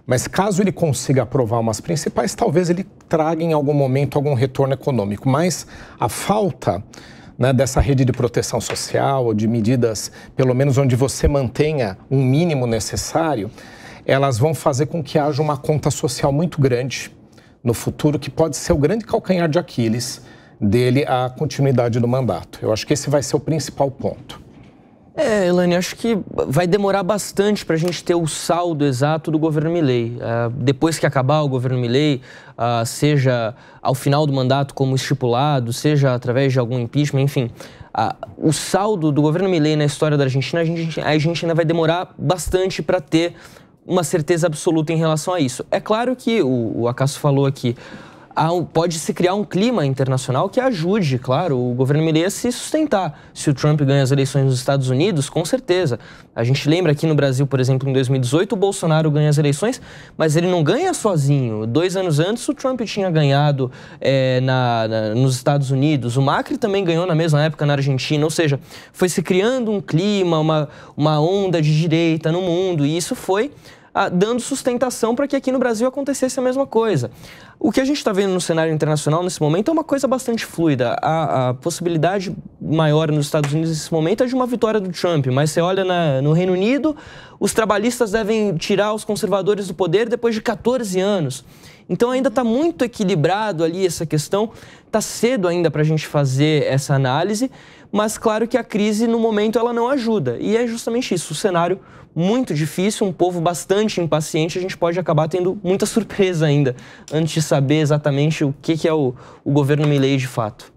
mas caso ele consiga aprovar umas principais, talvez ele traga em algum momento algum retorno econômico. Mas a falta, né, dessa rede de proteção social ou de medidas, pelo menos onde você mantenha um mínimo necessário, elas vão fazer com que haja uma conta social muito grande no futuro, que pode ser o grande calcanhar de Aquiles dele à continuidade do mandato. Eu acho que esse vai ser o principal ponto. Elaine, acho que vai demorar bastante para a gente ter o saldo exato do governo Milei. Depois que acabar o governo Milei, seja ao final do mandato como estipulado, seja através de algum impeachment, enfim, o saldo do governo Milei na história da Argentina, a gente ainda vai demorar bastante para ter uma certeza absoluta em relação a isso. É claro que, o Acácio falou aqui, pode-se criar um clima internacional que ajude, claro, o governo Milei a se sustentar. Se o Trump ganha as eleições nos Estados Unidos, com certeza. A gente lembra aqui no Brasil, por exemplo, em 2018, o Bolsonaro ganha as eleições, mas ele não ganha sozinho. 2 anos antes, o Trump tinha ganhado nos Estados Unidos. O Macri também ganhou na mesma época na Argentina. Ou seja, foi se criando um clima, uma onda de direita no mundo, e isso foi dando sustentação para que aqui no Brasil acontecesse a mesma coisa. O que a gente está vendo no cenário internacional nesse momento é uma coisa bastante fluida. A possibilidade maior nos Estados Unidos nesse momento é de uma vitória do Trump, mas você olha no Reino Unido, os trabalhistas devem tirar os conservadores do poder depois de 14 anos. Então ainda está muito equilibrado ali essa questão, está cedo ainda para a gente fazer essa análise, mas claro que a crise no momento ela não ajuda. E é justamente isso, o cenário muito difícil, um povo bastante impaciente, a gente pode acabar tendo muita surpresa ainda, antes de saber exatamente o que é o governo Milei de fato.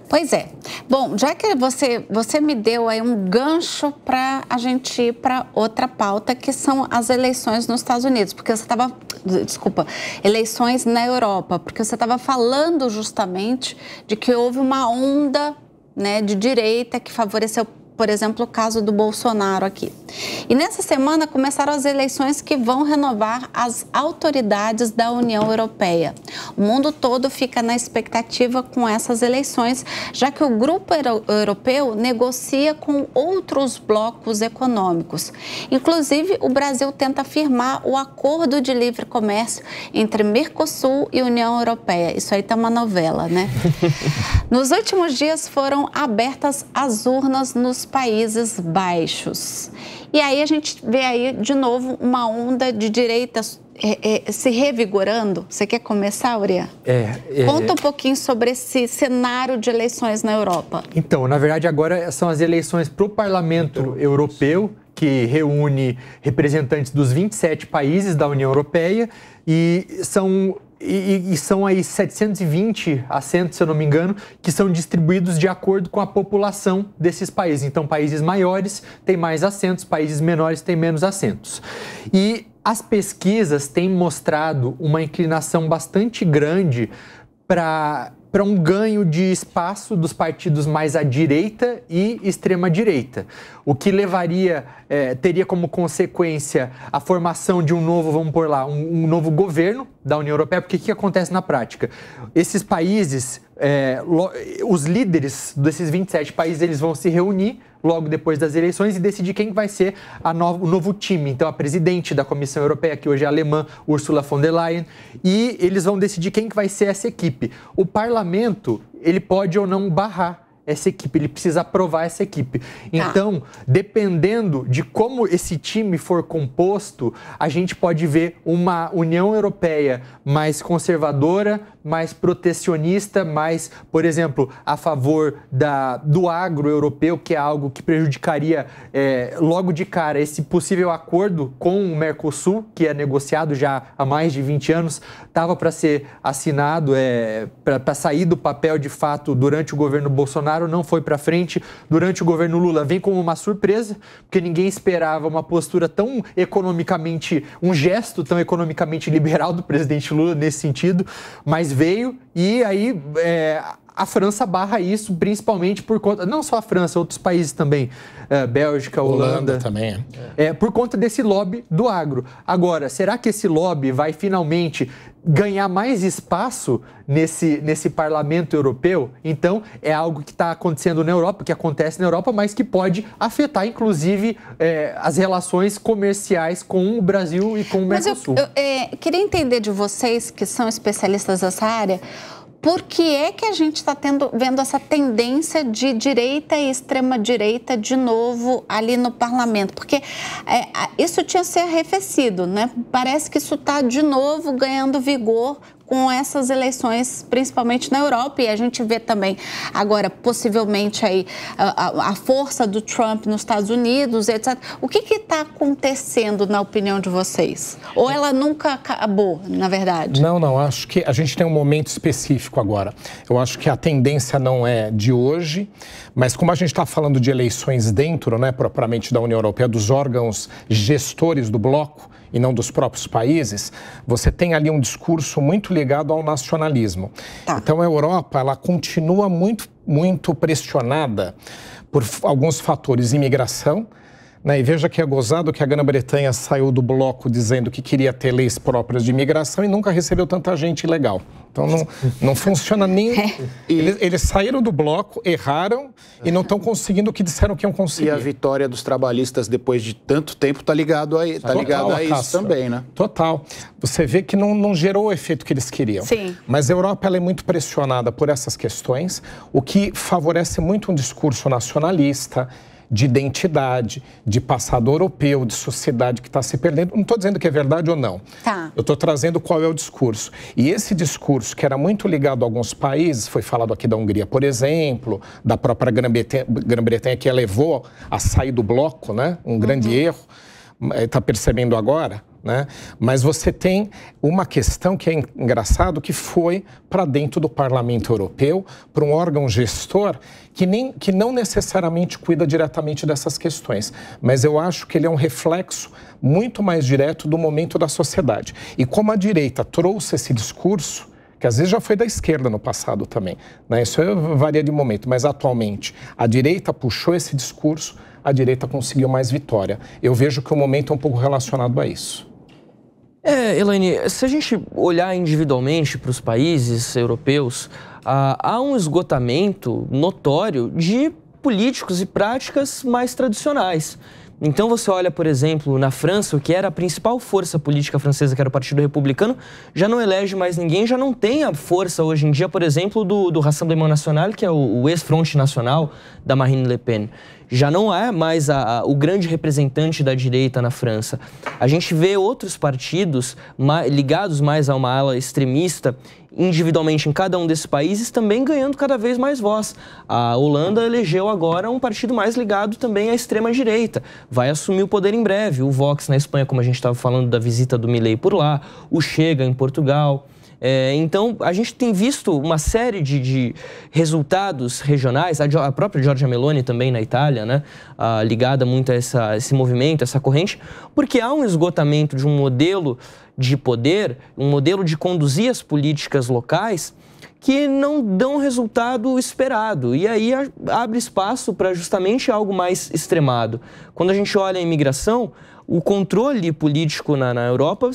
Pois é. Bom, já que você me deu aí um gancho para a gente ir para outra pauta, que são as eleições nos Estados Unidos, porque você estava, eleições na Europa, porque você estava falando justamente de que houve uma onda, né, de direita que favoreceu, por exemplo, o caso do Bolsonaro aqui. E nessa semana começaram as eleições que vão renovar as autoridades da União Europeia. O mundo todo fica na expectativa com essas eleições, já que o grupo europeu negocia com outros blocos econômicos. Inclusive, o Brasil tenta firmar o acordo de livre comércio entre Mercosul e União Europeia. Isso aí tá uma novela, né? Nos últimos dias foram abertas as urnas nos Países Baixos. E aí a gente vê aí de novo uma onda de direita se revigorando. Você quer começar, Aurea? Conta um pouquinho sobre esse cenário de eleições na Europa. Então, na verdade, agora são as eleições para o Parlamento Europeu, que reúne representantes dos 27 países da União Europeia e são aí 720 assentos, se eu não me engano, que são distribuídos de acordo com a população desses países. Então, países maiores têm mais assentos, países menores têm menos assentos. E as pesquisas têm mostrado uma inclinação bastante grande para para um ganho de espaço dos partidos mais à direita e extrema-direita, o que levaria, teria como consequência a formação de um novo, vamos pôr lá, um novo governo da União Europeia, porque o que acontece na prática? Esses países, os líderes desses 27 países, eles vão se reunir logo depois das eleições e decidir quem vai ser o novo time. Então, a presidente da Comissão Europeia, que hoje é alemã, Ursula von der Leyen, e eles vão decidir quem vai ser essa equipe. O parlamento, ele pode ou não barrar essa equipe, ele precisa aprovar essa equipe. Então, dependendo de como esse time for composto, a gente pode ver uma União Europeia mais conservadora, mais protecionista, mais, por exemplo, a favor do agro europeu, que é algo que prejudicaria logo de cara esse possível acordo com o Mercosul, que é negociado já há mais de 20 anos, estava para ser assinado, para sair do papel de fato durante o governo Bolsonaro, não foi para frente. Durante o governo Lula vem como uma surpresa, porque ninguém esperava uma postura tão economicamente, um gesto tão economicamente liberal do presidente Lula nesse sentido, mas veio e aí a França barra isso, principalmente por conta, não só a França, outros países também, Bélgica, Holanda também. Por conta desse lobby do agro. Agora, será que esse lobby vai finalmente ganhar mais espaço nesse parlamento europeu? Então, é algo que está acontecendo na Europa, que acontece na Europa, mas que pode afetar, inclusive, as relações comerciais com o Brasil e com o Mercosul. Mas eu queria entender de vocês, que são especialistas dessa área, por que é que a gente está vendo essa tendência de direita e extrema-direita de novo ali no parlamento? Porque isso tinha se arrefecido, né? Parece que isso está de novo ganhando vigor com essas eleições, principalmente na Europa, e a gente vê também agora, possivelmente, aí, a força do Trump nos Estados Unidos, etc. O que está acontecendo, na opinião de vocês? Ou ela nunca acabou, na verdade? Não, acho que a gente tem um momento específico agora. Eu acho que a tendência não é de hoje, mas como a gente está falando de eleições dentro, né, propriamente da União Europeia, dos órgãos gestores do bloco, e não dos próprios países, você tem ali um discurso muito ligado ao nacionalismo. Então, a Europa, ela continua muito pressionada por alguns fatores, imigração, né? E veja que é gozado que a Grã-Bretanha saiu do bloco dizendo que queria ter leis próprias de imigração e nunca recebeu tanta gente ilegal. Então, não funciona nem... Eles saíram do bloco, erraram e não estão conseguindo o que disseram que iam conseguir. E a vitória dos trabalhistas depois de tanto tempo está ligado a isso também, né? Total. Você vê que não gerou o efeito que eles queriam. Sim. Mas a Europa ela é muito pressionada por essas questões, o que favorece muito um discurso nacionalista, de identidade, de passado europeu, de sociedade que está se perdendo. Não estou dizendo que é verdade ou não. Eu estou trazendo qual é o discurso. E esse discurso, que era muito ligado a alguns países, foi falado aqui da Hungria, por exemplo, da própria Grã-Bretanha, que a levou a sair do bloco, né? Um grande erro, está percebendo agora. Né? Mas você tem uma questão que é engraçado, que foi para dentro do Parlamento Europeu, para um órgão gestor que não necessariamente cuida diretamente dessas questões, mas eu acho que ele é um reflexo muito mais direto do momento da sociedade. E como a direita trouxe esse discurso, que às vezes já foi da esquerda no passado também, né? Isso varia de momento, mas atualmente a direita puxou esse discurso, a direita conseguiu mais vitória. Eu vejo que o momento é um pouco relacionado a isso. Elaine, se a gente olhar individualmente para os países europeus, há um esgotamento notório de políticos e práticas mais tradicionais. Então você olha, por exemplo, na França, o que era a principal força política francesa, que era o Partido Republicano, já não elege mais ninguém, já não tem a força hoje em dia, por exemplo, do Rassemblement National, que é o ex-Front National da Marine Le Pen. Já não é mais o grande representante da direita na França. A gente vê outros partidos ligados mais a uma ala extremista, individualmente em cada um desses países, também ganhando cada vez mais voz. A Holanda elegeu agora um partido mais ligado também à extrema-direita. Vai assumir o poder em breve. O Vox na Espanha, como a gente estava falando da visita do Milei por lá, o Chega em Portugal. Então, a gente tem visto uma série de resultados regionais, a própria Giorgia Meloni também na Itália, né, ligada muito a esse movimento, essa corrente, porque há um esgotamento de um modelo de poder, um modelo de conduzir as políticas locais que não dão o resultado esperado. E aí abre espaço para justamente algo mais extremado. Quando a gente olha a imigração, o controle político na Europa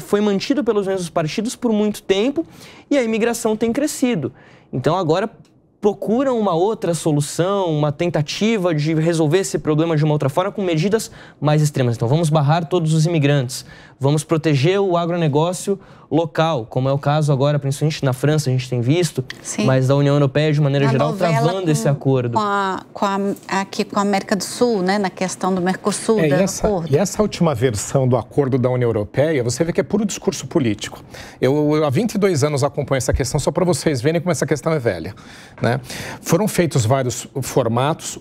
foi mantido pelos mesmos partidos por muito tempo e a imigração tem crescido. Então agora procuram uma outra solução, uma tentativa de resolver esse problema de uma outra forma com medidas mais extremas. Então vamos barrar todos os imigrantes, vamos proteger o agronegócio local, como é o caso agora, principalmente na França, a gente tem visto, Sim. mas da União Europeia, de maneira geral, travando esse acordo. Aqui com a América do Sul, né, na questão do Mercosul, do acordo. E essa última versão do acordo da União Europeia, você vê que é puro discurso político. Eu há 22 anos acompanho essa questão, só para vocês verem como essa questão é velha, né? Foram feitos vários formatos,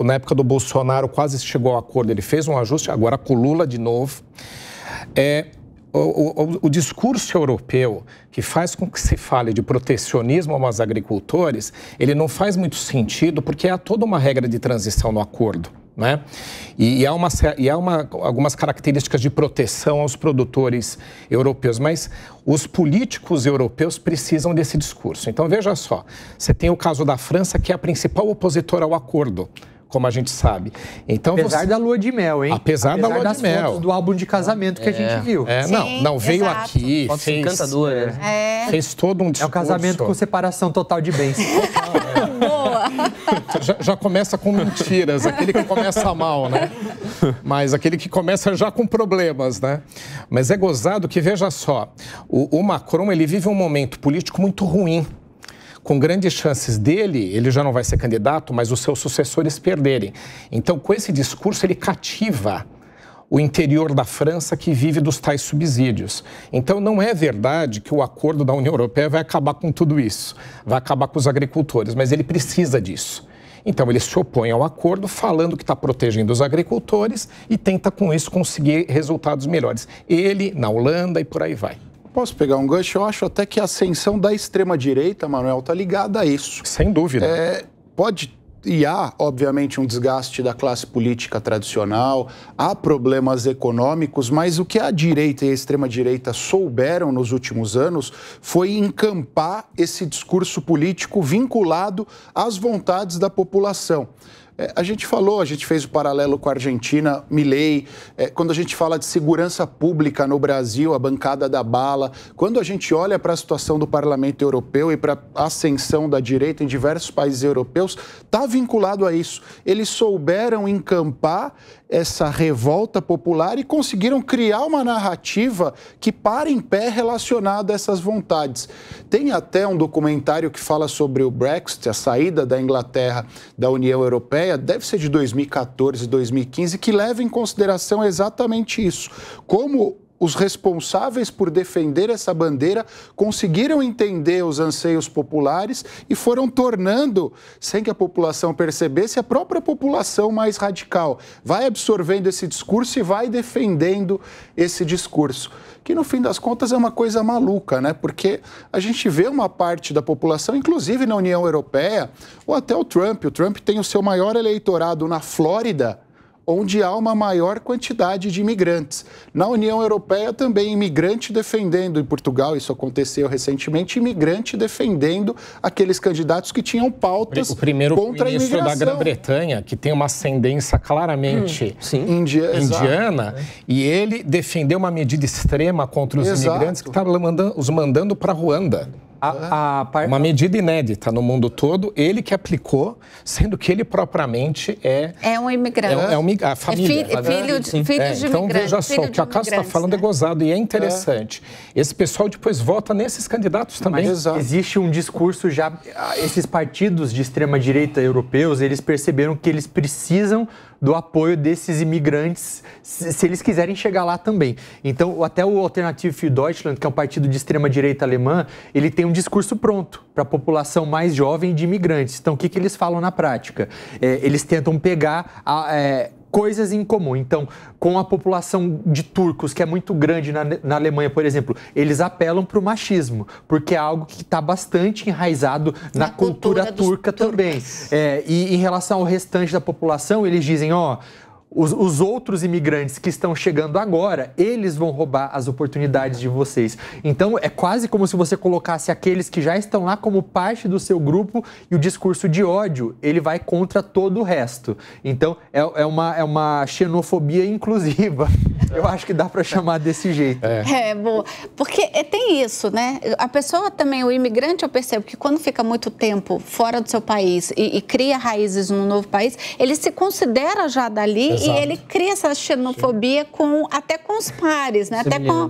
na época do Bolsonaro quase chegou ao acordo, ele fez um ajuste, agora com o Lula de novo. O discurso europeu que faz com que se fale de protecionismo aos agricultores, ele não faz muito sentido porque há toda uma regra de transição no acordo, né? E há algumas características de proteção aos produtores europeus, mas os políticos europeus precisam desse discurso. Então, veja só, você tem o caso da França, que é a principal opositora ao acordo, como a gente sabe. Então, apesar da lua de mel, hein? Apesar da lua das de mel. fotos do álbum de casamento que a gente viu. Sim, não veio exato. aqui, Fotos encantadoras. fez todo um discurso. É um casamento com separação total de bens. Boa! Já começa com mentiras, aquele que começa mal, né? Mas aquele que começa já com problemas, né? Mas é gozado que, veja só, o Macron, ele vive um momento político muito ruim, com grandes chances dele, ele já não vai ser candidato, mas os seus sucessores perderem. Então, com esse discurso, ele cativa o interior da França que vive dos tais subsídios. Então, não é verdade que o acordo da União Europeia vai acabar com tudo isso, vai acabar com os agricultores, mas ele precisa disso. Então, ele se opõe ao acordo, falando que está protegendo os agricultores e tenta, com isso, conseguir resultados melhores. Ele, na Holanda e por aí vai. Posso pegar um gancho? Eu acho até que a ascensão da extrema-direita, Manuel, está ligada a isso. Sem dúvida. E há, obviamente, um desgaste da classe política tradicional, há problemas econômicos, mas o que a direita e a extrema-direita souberam nos últimos anos foi encampar esse discurso político vinculado às vontades da população. A gente fez o paralelo com a Argentina, Milei, quando a gente fala de segurança pública no Brasil, a bancada da bala, quando a gente olha para a situação do Parlamento Europeu e para a ascensão da direita em diversos países europeus, está vinculado a isso. Eles souberam encampar essa revolta popular e conseguiram criar uma narrativa que para em pé relacionada a essas vontades. Tem até um documentário que fala sobre o Brexit, a saída da Inglaterra da União Europeia, deve ser de 2014, 2015, que leva em consideração exatamente isso. Como os responsáveis por defender essa bandeira conseguiram entender os anseios populares e foram tornando, sem que a população percebesse, a própria população mais radical. Vai absorvendo esse discurso e vai defendendo esse discurso. Que, no fim das contas, é uma coisa maluca, né? Porque a gente vê uma parte da população, inclusive na União Europeia, ou até o Trump. O Trump tem o seu maior eleitorado na Flórida, onde há uma maior quantidade de imigrantes. Na União Europeia também, imigrante defendendo, em Portugal isso aconteceu recentemente, imigrante defendendo aqueles candidatos que tinham pautas contra a imigração. O primeiro-ministro da Grã-Bretanha, que tem uma ascendência claramente indiana, e ele defendeu uma medida extrema contra os imigrantes que estava os mandando para Ruanda. Uma medida inédita no mundo todo, ele que aplicou, sendo que ele propriamente é um imigrante. A família. Filho de então, imigrante. Veja só, o que a Cássio está falando é gozado e é interessante. Esse pessoal depois vota nesses candidatos também. Mas existe um discurso já... Esses partidos de extrema-direita europeus, eles perceberam que eles precisam do apoio desses imigrantes se eles quiserem chegar lá também. Então, até o Alternative für Deutschland, que é um partido de extrema-direita alemã, ele tem um discurso pronto para a população mais jovem de imigrantes. Então, o que eles falam na prática? Eles tentam pegar coisas em comum. Então, com a população de turcos, que é muito grande na Alemanha, por exemplo, eles apelam para o machismo, porque é algo que está bastante enraizado na cultura turca também. E em relação ao restante da população, eles dizem, os outros imigrantes que estão chegando agora, eles vão roubar as oportunidades de vocês. Então, é quase como se você colocasse aqueles que já estão lá como parte do seu grupo e o discurso de ódio, ele vai contra todo o resto. Então, é uma xenofobia inclusiva. Eu acho que dá para chamar desse jeito. Boa. Porque tem isso, né? A pessoa também, o imigrante, eu percebo que quando fica muito tempo fora do seu país e cria raízes num novo país, ele se considera já dali. Exato. E ele cria essa xenofobia até com os pares, né? Até com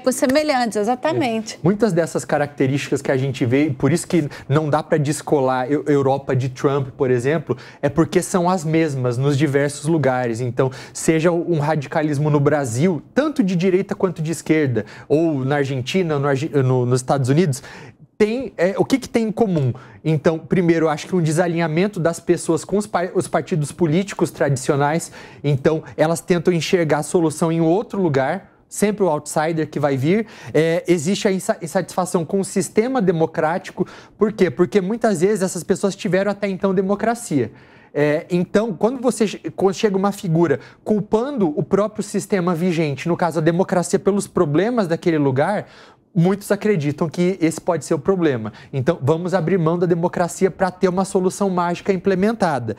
os semelhantes, exatamente. Muitas dessas características que a gente vê, por isso que não dá para descolar Europa de Trump, por exemplo, é porque são as mesmas nos diversos lugares. Então, seja um radicalismo no Brasil, tanto de direita quanto de esquerda, ou na Argentina, nos Estados Unidos, o que tem em comum? Então, primeiro, eu acho que um desalinhamento das pessoas com os partidos políticos tradicionais. Então, elas tentam enxergar a solução em outro lugar, sempre o outsider que vai vir. Existe a insatisfação com o sistema democrático. Por quê? Porque muitas vezes essas pessoas tiveram até então democracia. Então, quando chega uma figura culpando o próprio sistema vigente, no caso a democracia, pelos problemas daquele lugar, muitos acreditam que esse pode ser o problema. Então, vamos abrir mão da democracia para ter uma solução mágica implementada.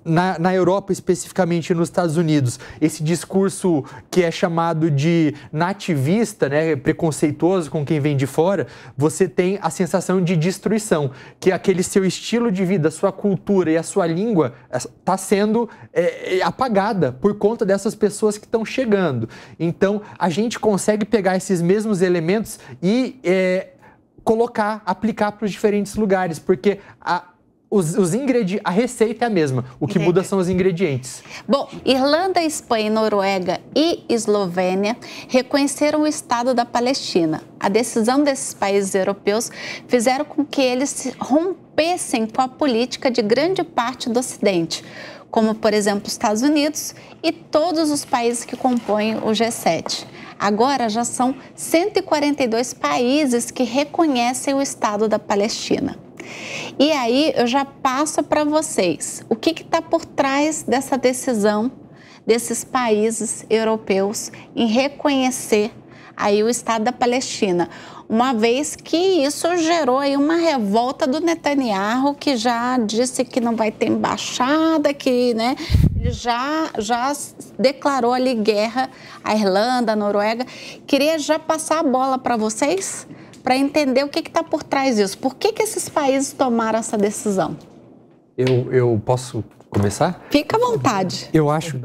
Na Europa, especificamente nos Estados Unidos, esse discurso que é chamado de nativista, né, preconceituoso com quem vem de fora, você tem a sensação de destruição, que aquele seu estilo de vida, a sua cultura e a sua língua está sendo apagada por conta dessas pessoas que estão chegando. Então, a gente consegue pegar esses mesmos elementos e aplicar para os diferentes lugares, porque a receita é a mesma, o que muda são os ingredientes. Bom, Irlanda, Espanha, Noruega e Eslovênia reconheceram o Estado da Palestina. A decisão desses países europeus fizeram com que eles rompessem com a política de grande parte do Ocidente, como, por exemplo, os Estados Unidos e todos os países que compõem o G7. Agora já são 142 países que reconhecem o Estado da Palestina. E aí eu já passo para vocês o que está por trás dessa decisão desses países europeus em reconhecer aí o Estado da Palestina, uma vez que isso gerou aí uma revolta do Netanyahu, que já disse que não vai ter embaixada, que, né, já declarou ali guerra à Irlanda, à Noruega. Queria já passar a bola para vocês, para entender o que está por trás disso. Por que esses países tomaram essa decisão? Eu posso começar? Fica à vontade. Eu acho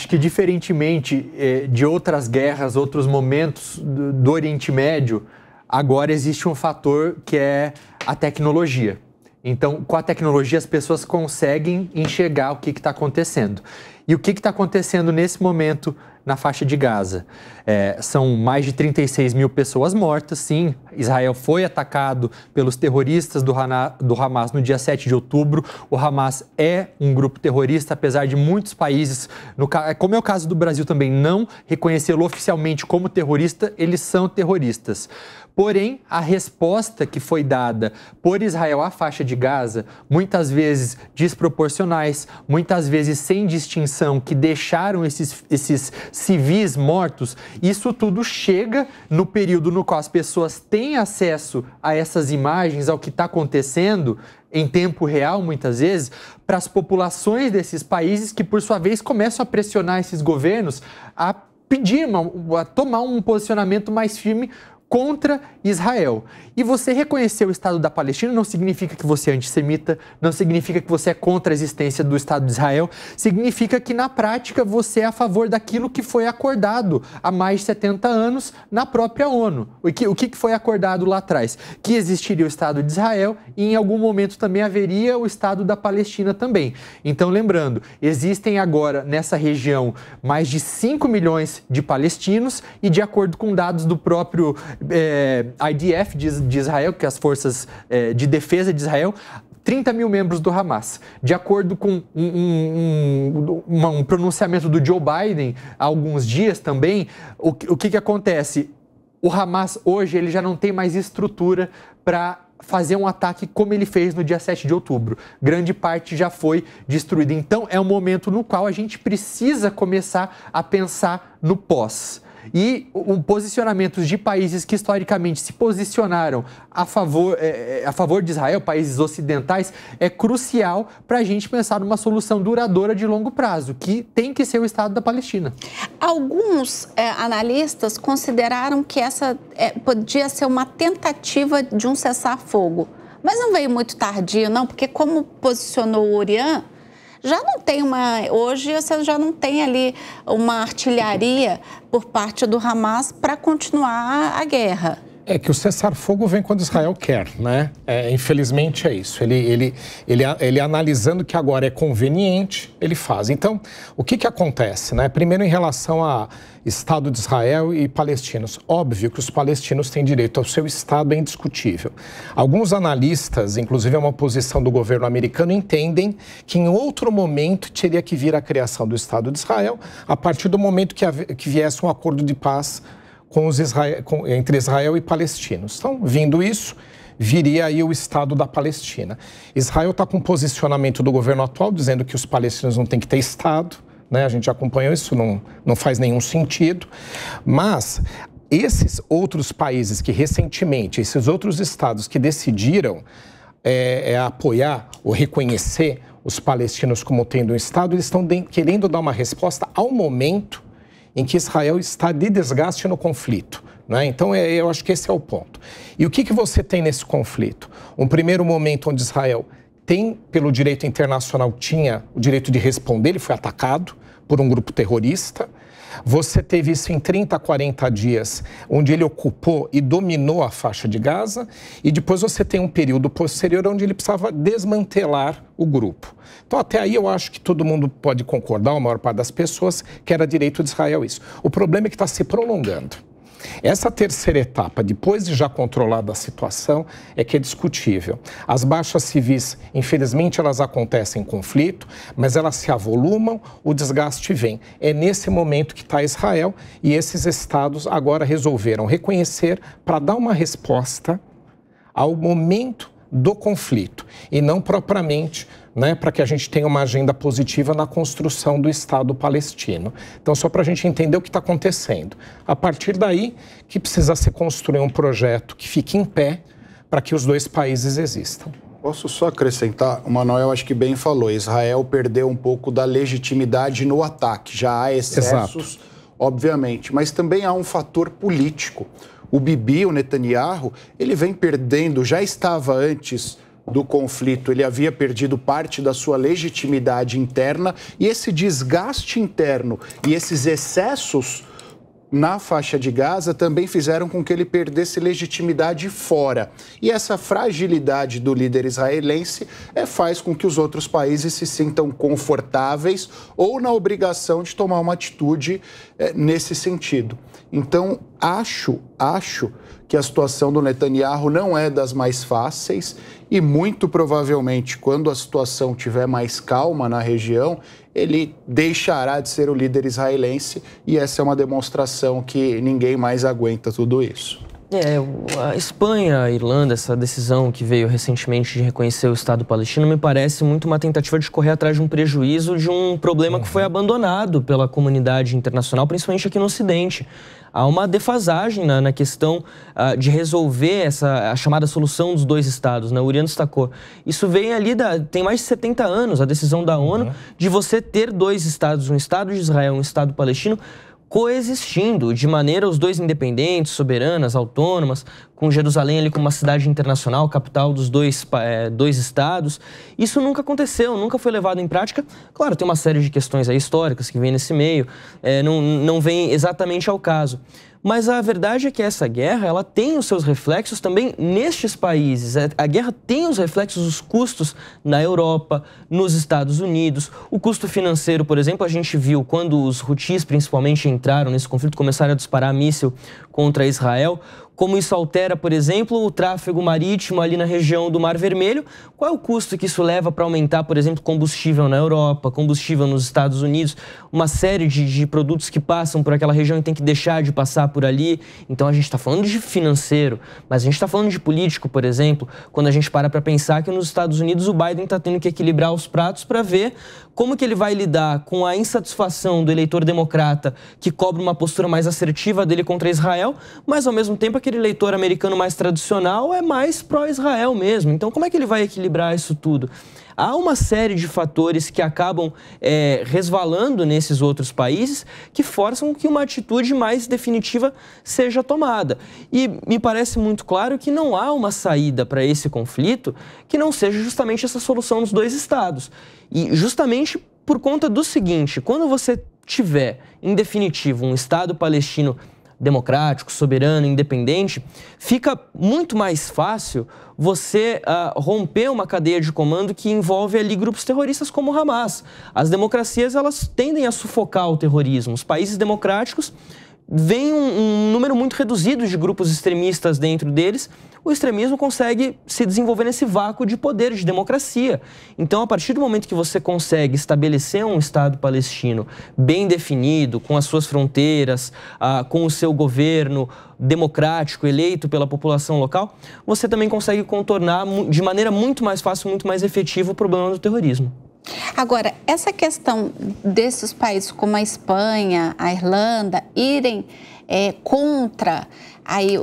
que diferentemente de outras guerras, outros momentos do Oriente Médio, agora existe um fator que é a tecnologia. Então, com a tecnologia, as pessoas conseguem enxergar o que está acontecendo. E o que está acontecendo nesse momento na faixa de Gaza? São mais de 36 mil pessoas mortas, sim. Israel foi atacado pelos terroristas do Hamas no dia 7 de outubro. O Hamas é um grupo terrorista, apesar de muitos países, como é o caso do Brasil também, não reconhecê-lo oficialmente como terrorista, eles são terroristas. Porém, a resposta que foi dada por Israel à faixa de Gaza, muitas vezes desproporcionais, muitas vezes sem distinção, que deixaram esses civis mortos, isso tudo chega no período no qual as pessoas têm acesso a essas imagens, ao que está acontecendo em tempo real, muitas vezes, para as populações desses países que, por sua vez, começam a pressionar esses governos a pedir, a tomar um posicionamento mais firme contra Israel. E você reconhecer o Estado da Palestina não significa que você é antissemita, não significa que você é contra a existência do Estado de Israel, significa que na prática você é a favor daquilo que foi acordado há mais de 70 anos na própria ONU. O que foi acordado lá atrás? Que existiria o Estado de Israel e em algum momento também haveria o Estado da Palestina também. Então, lembrando, existem agora nessa região mais de 5 milhões de palestinos e, de acordo com dados do próprio IDF de Israel, que é as forças de defesa de Israel, 30 mil membros do Hamas. De acordo com um pronunciamento do Joe Biden há alguns dias também, o que acontece? O Hamas hoje ele já não tem mais estrutura para fazer um ataque como ele fez no dia 7 de outubro. Grande parte já foi destruída. Então, é um momento no qual a gente precisa começar a pensar no pós. E posicionamentos de países que historicamente se posicionaram a favor de Israel, países ocidentais, é crucial para a gente pensar numa solução duradoura de longo prazo, que tem que ser o Estado da Palestina. Alguns analistas consideraram que essa podia ser uma tentativa de um cessar-fogo, mas não veio muito tardio, não, porque como posicionou o Oriã, já não tem hoje você já não tem ali uma artilharia por parte do Hamas para continuar a guerra. É que o cessar-fogo vem quando Israel quer, né? Infelizmente é isso. Ele analisando que agora é conveniente, ele faz. Então, o que acontece, né? Primeiro, em relação a Estado de Israel e palestinos. Óbvio que os palestinos têm direito ao seu Estado, é indiscutível. Alguns analistas, inclusive uma posição do governo americano, entendem que em outro momento teria que vir a criação do Estado de Israel, a partir do momento que viesse um acordo de paz entre Israel e palestinos. Então, vindo isso, viria aí o Estado da Palestina. Israel está com um posicionamento do governo atual dizendo que os palestinos não têm que ter Estado, né? A gente acompanhou isso, não faz nenhum sentido. Mas esses outros países que recentemente, esses outros estados que decidiram apoiar ou reconhecer os palestinos como tendo um Estado, eles estão querendo dar uma resposta ao momento em que Israel está de desgaste no conflito, né? Então, eu acho que esse é o ponto. E o que você tem nesse conflito? Um primeiro momento onde Israel tem, pelo direito internacional, tinha o direito de responder, ele foi atacado por um grupo terrorista. Você teve isso em 30 a 40 dias, onde ele ocupou e dominou a faixa de Gaza, e depois você tem um período posterior onde ele precisava desmantelar o grupo. Então, até aí eu acho que todo mundo pode concordar, a maior parte das pessoas, que era direito de Israel isso. O problema é que está se prolongando. Essa terceira etapa, depois de já controlada a situação, é que é discutível. As baixas civis, infelizmente, elas acontecem em conflito, mas elas se avolumam, o desgaste vem. É nesse momento que está Israel e esses estados agora resolveram reconhecer para dar uma resposta ao momento do conflito e não propriamente, né, para que a gente tenha uma agenda positiva na construção do Estado palestino. Então, só para a gente entender o que está acontecendo. A partir daí, que precisa se construir um projeto que fique em pé para que os dois países existam. Posso só acrescentar? O Manuel acho que bem falou, Israel perdeu um pouco da legitimidade no ataque. Já há excessos, exato, obviamente, mas também há um fator político. O Bibi, o Netanyahu, ele vem perdendo, já estava antes do conflito, ele havia perdido parte da sua legitimidade interna e esse desgaste interno e esses excessos na faixa de Gaza também fizeram com que ele perdesse legitimidade fora. E essa fragilidade do líder israelense faz com que os outros países se sintam confortáveis ou na obrigação de tomar uma atitude nesse sentido. Então, acho que a situação do Netanyahu não é das mais fáceis e muito provavelmente, quando a situação estiver mais calma na região, ele deixará de ser o líder israelense e essa é uma demonstração que ninguém mais aguenta tudo isso. A Espanha, a Irlanda, essa decisão que veio recentemente de reconhecer o Estado palestino me parece muito uma tentativa de correr atrás de um prejuízo de um problema que foi abandonado pela comunidade internacional, principalmente aqui no Ocidente. Há uma defasagem na questão de resolver a chamada solução dos dois estados, né? O Urian destacou. Isso vem ali, tem mais de 70 anos, a decisão da ONU de você ter dois estados, um Estado de Israel e um Estado palestino, coexistindo de maneira os dois independentes, soberanas, autônomas, com Jerusalém ali como uma cidade internacional, capital dos dois estados. Isso nunca aconteceu, nunca foi levado em prática. Claro, tem uma série de questões aí históricas que vêm nesse meio, não vem exatamente ao caso. Mas a verdade é que essa guerra, ela tem os seus reflexos também nestes países. A guerra tem os reflexos, os custos na Europa, nos Estados Unidos. O custo financeiro, por exemplo, a gente viu quando os Houthis, principalmente, entraram nesse conflito, começaram a disparar míssil contra Israel. como isso altera, por exemplo, o tráfego marítimo ali na região do Mar Vermelho. Qual é o custo que isso leva para aumentar, por exemplo, combustível na Europa, combustível nos Estados Unidos, uma série de produtos que passam por aquela região e tem que deixar de passar por ali. Então a gente está falando de financeiro, mas a gente está falando de político, por exemplo, quando a gente para pensar que nos Estados Unidos o Biden está tendo que equilibrar os pratos para ver como que ele vai lidar com a insatisfação do eleitor democrata que cobra uma postura mais assertiva dele contra Israel, mas ao mesmo tempo aquele eleitor americano mais tradicional é mais pró-Israel mesmo. Então como é que ele vai equilibrar isso tudo? Há uma série de fatores que acabam resvalando nesses outros países que forçam que uma atitude mais definitiva seja tomada. E me parece muito claro que não há uma saída para esse conflito que não seja justamente essa solução dos dois estados. E justamente por conta do seguinte, quando você tiver, em definitivo, um Estado palestino democrático, soberano, independente, fica muito mais fácil você romper uma cadeia de comando que envolve ali grupos terroristas como o Hamas. As democracias, elas tendem a sufocar o terrorismo. Os países democráticos vem um número muito reduzido de grupos extremistas dentro deles, o extremismo consegue se desenvolver nesse vácuo de poder, de democracia. Então, a partir do momento que você consegue estabelecer um Estado palestino bem definido, com as suas fronteiras, com o seu governo democrático, eleito pela população local, você também consegue contornar de maneira muito mais fácil, muito mais efetiva o problema do terrorismo. Agora, essa questão desses países como a Espanha, a Irlanda, irem contra aí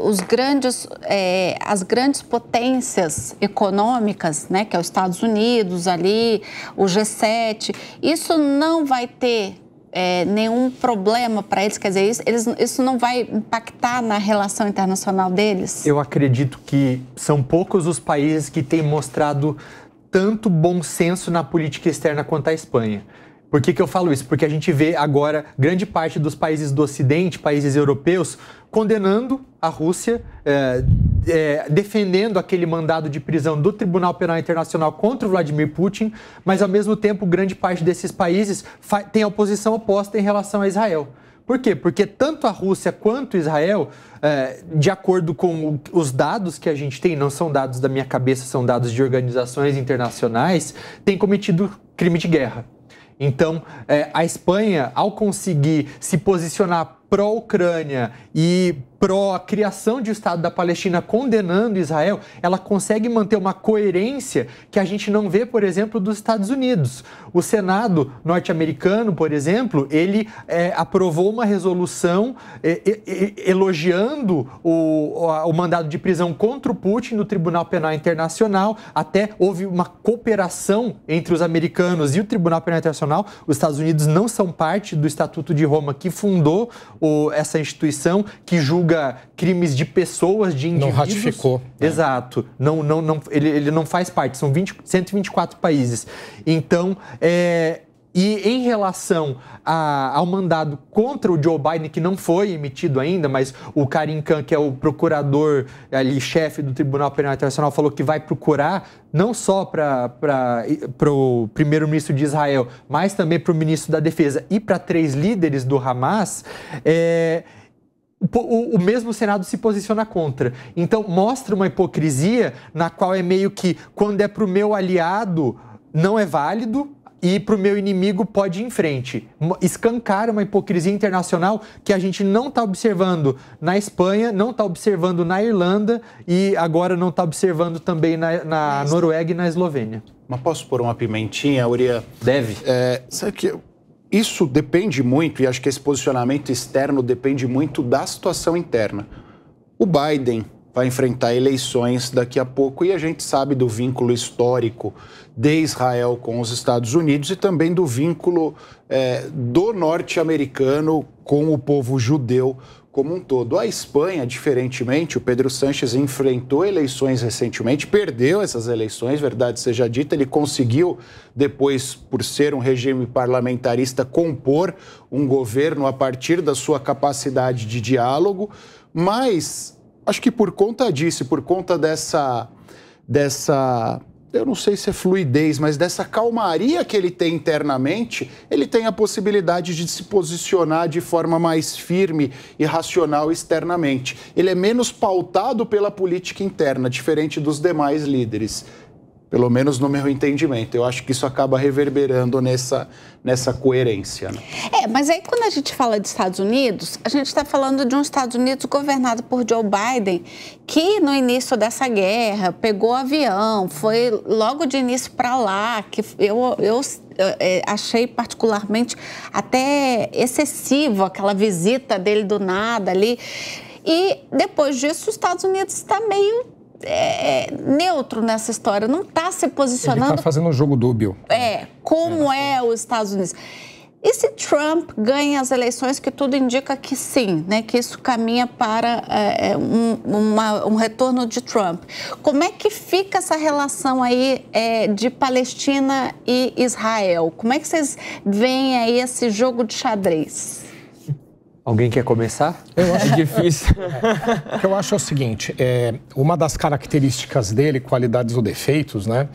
as grandes potências econômicas, né, que é os Estados Unidos ali, o G7, isso não vai ter nenhum problema para eles? Quer dizer, isso não vai impactar na relação internacional deles? Eu acredito que são poucos os países que têm mostrado tanto bom senso na política externa quanto a Espanha. Por que eu falo isso? Porque a gente vê agora grande parte dos países do Ocidente, países europeus, condenando a Rússia, defendendo aquele mandado de prisão do Tribunal Penal Internacional contra o Vladimir Putin, mas ao mesmo tempo grande parte desses países tem a oposição oposta em relação a Israel. Por quê? Porque tanto a Rússia quanto Israel, de acordo com os dados que a gente tem, não são dados da minha cabeça, são dados de organizações internacionais, têm cometido crime de guerra. Então, a Espanha, ao conseguir se posicionar pró-Ucrânia e pró-criação de Estado da Palestina condenando Israel, ela consegue manter uma coerência que a gente não vê, por exemplo, dos Estados Unidos. O Senado norte-americano, por exemplo, ele aprovou uma resolução elogiando o mandado de prisão contra o Putin no Tribunal Penal Internacional. Até houve uma cooperação entre os americanos e o Tribunal Penal Internacional. Os Estados Unidos não são parte do Estatuto de Roma, que fundou essa instituição, que julga crimes de pessoas, de indivíduos. Não ratificou. Exato. Ele não faz parte. São 124 países. Então, e em relação ao mandado contra o Joe Biden, que não foi emitido ainda, mas o Karim Khan, que é o procurador ali, chefe do Tribunal Penal Internacional, falou que vai procurar não só para o primeiro-ministro de Israel, mas também para o ministro da Defesa e para 3 líderes do Hamas, o mesmo Senado se posiciona contra. Então, mostra uma hipocrisia na qual é meio que, quando é para o meu aliado, não é válido, e para o meu inimigo pode ir em frente. Escancara uma hipocrisia internacional que a gente não está observando na Espanha, não está observando na Irlanda e agora não está observando também na Noruega e na Eslovênia. Mas posso pôr uma pimentinha, Uriah? Deve. Sabe que isso depende muito, e acho que esse posicionamento externo depende muito da situação interna. O Biden vai enfrentar eleições daqui a pouco e a gente sabe do vínculo histórico de Israel com os Estados Unidos e também do vínculo do norte-americano com o povo judeu como um todo. A Espanha, diferentemente, o Pedro Sánchez enfrentou eleições recentemente, perdeu essas eleições, verdade seja dita, ele conseguiu depois, por ser um regime parlamentarista, compor um governo a partir da sua capacidade de diálogo, mas acho que por conta disso, por conta dessa eu não sei se é fluidez, mas dessa calmaria que ele tem internamente, ele tem a possibilidade de se posicionar de forma mais firme e racional externamente. Ele é menos pautado pela política interna, diferente dos demais líderes. Pelo menos no meu entendimento. Eu acho que isso acaba reverberando nessa coerência. Né? Mas aí quando a gente fala de Estados Unidos, a gente está falando de um Estados Unidos governado por Joe Biden, que no início dessa guerra pegou avião, foi logo de início para lá, que eu achei particularmente até excessivo aquela visita dele do nada ali. E depois disso, os Estados Unidos está meio neutro nessa história, não está se posicionando. Ele está fazendo um jogo dúbio. Como é os Estados Unidos. E se Trump ganha as eleições, que tudo indica que sim, né, que isso caminha para um retorno de Trump. Como é que fica essa relação aí de Palestina e Israel? Como é que vocês veem aí esse jogo de xadrez? Alguém quer começar? Eu acho difícil. O que eu acho é o seguinte, uma das características dele, qualidades ou defeitos, né,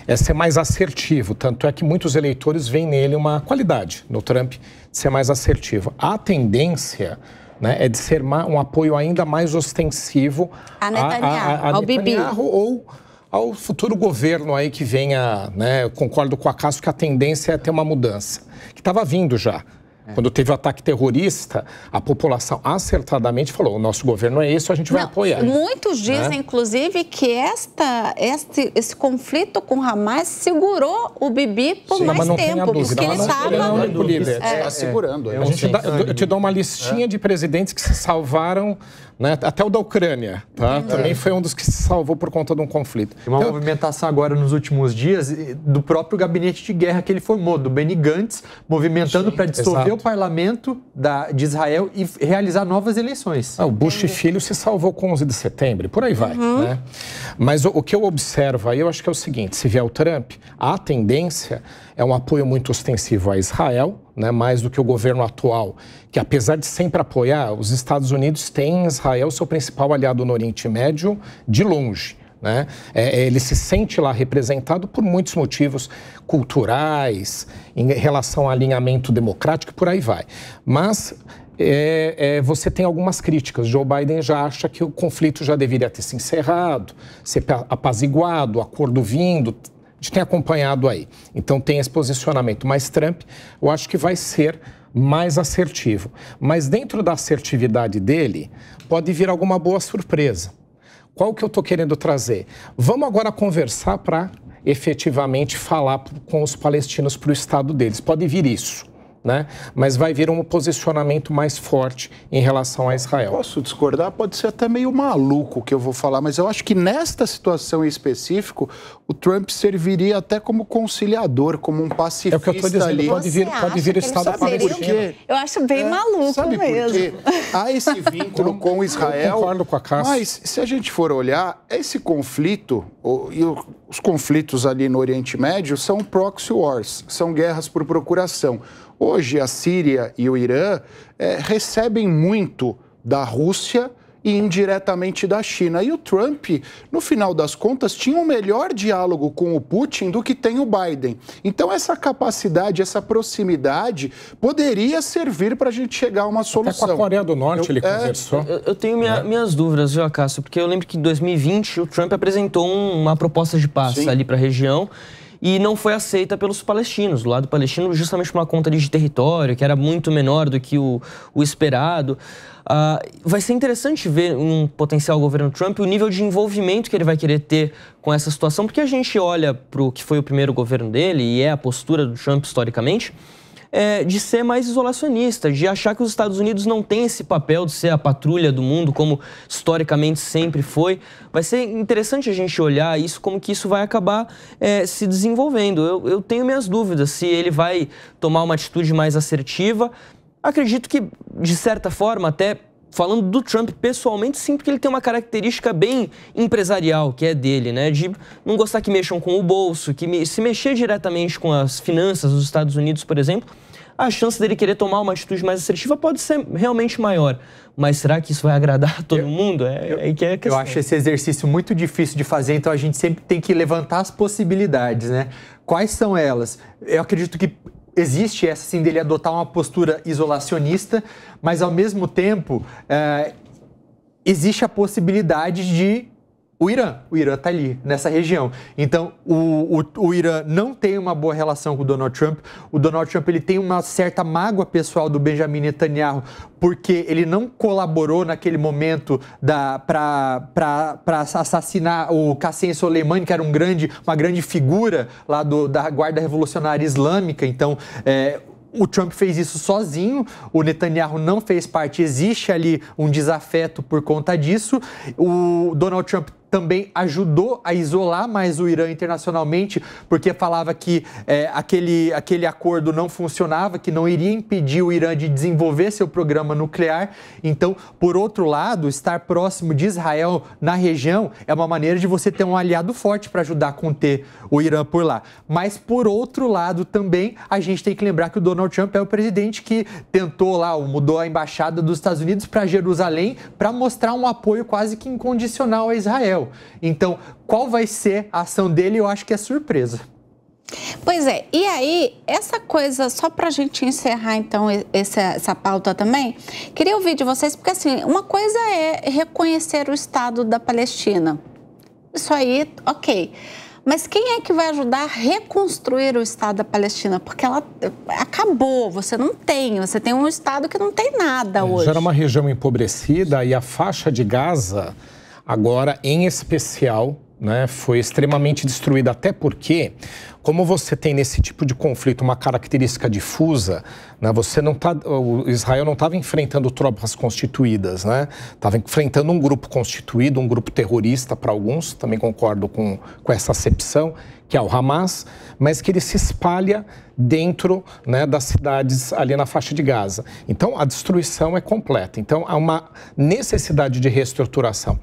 é ser mais assertivo. Tanto é que muitos eleitores veem nele uma qualidade, no Trump, de ser mais assertivo. A tendência, né, é de ser um apoio ainda mais ostensivo a Netanyahu, ao Bibi. Ou ao futuro governo aí que venha, né, eu concordo com a Cássio que a tendência é ter uma mudança, que estava vindo já. Quando teve o ataque terrorista, a população acertadamente falou, o nosso governo é esse, a gente vai apoiar. Muitos dizem, inclusive, que esse conflito com Hamas segurou o Bibi por mais tempo, porque ele estava segurando. Eu te dou uma listinha de presidentes que se salvaram, né, até o da Ucrânia, tá? Também foi um dos que se salvou por conta de um conflito. Tem uma movimentação agora nos últimos dias do próprio gabinete de guerra que ele formou, do Benny Gantz, movimentando para dissolver o parlamento de Israel e realizar novas eleições. O Bush filho se salvou com 11 de setembro, por aí vai. Né? Mas o que eu observo aí, eu acho que é o seguinte, se vier o Trump, a tendência é um apoio muito ostensivo a Israel, né, mais do que o governo atual, que apesar de sempre apoiar, os Estados Unidos têm Israel seu principal aliado no Oriente Médio de longe. Né? Ele se sente lá representado por muitos motivos culturais, em relação ao alinhamento democrático, por aí vai. Mas você tem algumas críticas. Joe Biden já acha que o conflito já deveria ter se encerrado, ser apaziguado, o acordo vindo. A gente tem acompanhado aí. Então tem esse posicionamento. Mas Trump, eu acho que vai ser mais assertivo. Mas dentro da assertividade dele, pode vir alguma boa surpresa. Qual que eu estou querendo trazer? Vamos agora conversar para efetivamente falar com os palestinos para o estado deles. Pode vir isso, né? Mas vai vir um posicionamento mais forte em relação a Israel. Posso discordar? Pode ser até meio maluco o que eu vou falar, mas eu acho que nesta situação em específico, o Trump serviria até como conciliador, como um pacifista. É o que eu estou dizendo, ali. Pode vir o Estado palestino. Eu acho bem maluco sabe mesmo. Porque há esse vínculo com Israel. Eu concordo com a Cássio. Mas se a gente for olhar, esse conflito, e os conflitos ali no Oriente Médio são proxy wars, são guerras por procuração. Hoje, a Síria e o Irã recebem muito da Rússia e indiretamente da China. E o Trump, no final das contas, tinha um melhor diálogo com o Putin do que tem o Biden. Então, essa capacidade, essa proximidade poderia servir para a gente chegar a uma solução. Até com a Coreia do Norte ele conversou. Eu tenho minhas dúvidas, viu, Cássio? Porque eu lembro que em 2020 o Trump apresentou uma proposta de paz ali para a região. E não foi aceita pelos palestinos, do lado palestino, justamente por uma conta de território, que era muito menor do que o esperado. Vai ser interessante ver um potencial governo Trump o nível de envolvimento que ele vai querer ter com essa situação, porque a gente olha para o que foi o primeiro governo dele, e é a postura do Trump historicamente, de ser mais isolacionista, de achar que os Estados Unidos não têm esse papel de ser a patrulha do mundo, como historicamente sempre foi. Vai ser interessante a gente olhar isso, como que isso vai acabar se desenvolvendo. Eu tenho minhas dúvidas se ele vai tomar uma atitude mais assertiva. Acredito que, de certa forma, até falando do Trump pessoalmente, sim, porque ele tem uma característica bem empresarial, que é dele, né? De não gostar que mexam com o bolso, se mexer diretamente com as finanças dos Estados Unidos, por exemplo, a chance dele querer tomar uma atitude mais assertiva pode ser realmente maior. Mas será que isso vai agradar todo mundo? É que é a questão. Eu acho esse exercício muito difícil de fazer, então a gente sempre tem que levantar as possibilidades, né? Quais são elas? Eu acredito que existe essa, sim, dele adotar uma postura isolacionista, mas ao mesmo tempo existe a possibilidade de o Irã está ali, nessa região. Então, o Irã não tem uma boa relação com o Donald Trump. O Donald Trump ele tem uma certa mágoa pessoal do Benjamin Netanyahu, porque ele não colaborou naquele momento para assassinar o Qassem Soleimani, que era uma grande figura lá da Guarda Revolucionária Islâmica. Então, o Trump fez isso sozinho, o Netanyahu não fez parte, existe ali um desafeto por conta disso. O Donald Trump também ajudou a isolar mais o Irã internacionalmente, porque falava que aquele acordo não funcionava, que não iria impedir o Irã de desenvolver seu programa nuclear. Então, por outro lado, estar próximo de Israel na região é uma maneira de você ter um aliado forte para ajudar a conter o Irã por lá. Mas, por outro lado, também a gente tem que lembrar que o Donald Trump é o presidente que tentou lá, mudou a embaixada dos Estados Unidos para Jerusalém para mostrar um apoio quase que incondicional a Israel. Então, qual vai ser a ação dele? Eu acho que é surpresa. Pois é, e aí, essa coisa, só para a gente encerrar então essa pauta também, queria ouvir de vocês, porque assim, uma coisa é reconhecer o Estado da Palestina. Isso aí, ok. Mas quem é que vai ajudar a reconstruir o Estado da Palestina? Porque ela acabou, você tem um Estado que não tem nada hoje. Já era uma região empobrecida e a faixa de Gaza, agora em especial, né, foi extremamente destruída, até porque, como você tem nesse tipo de conflito uma característica difusa, né, o Israel não estava enfrentando tropas constituídas, né, estava enfrentando um grupo constituído, um grupo terrorista para alguns, também concordo com essa acepção, que é o Hamas, mas que ele se espalha dentro, né, das cidades ali na faixa de Gaza. Então, a destruição é completa. Então, há uma necessidade de reestruturação.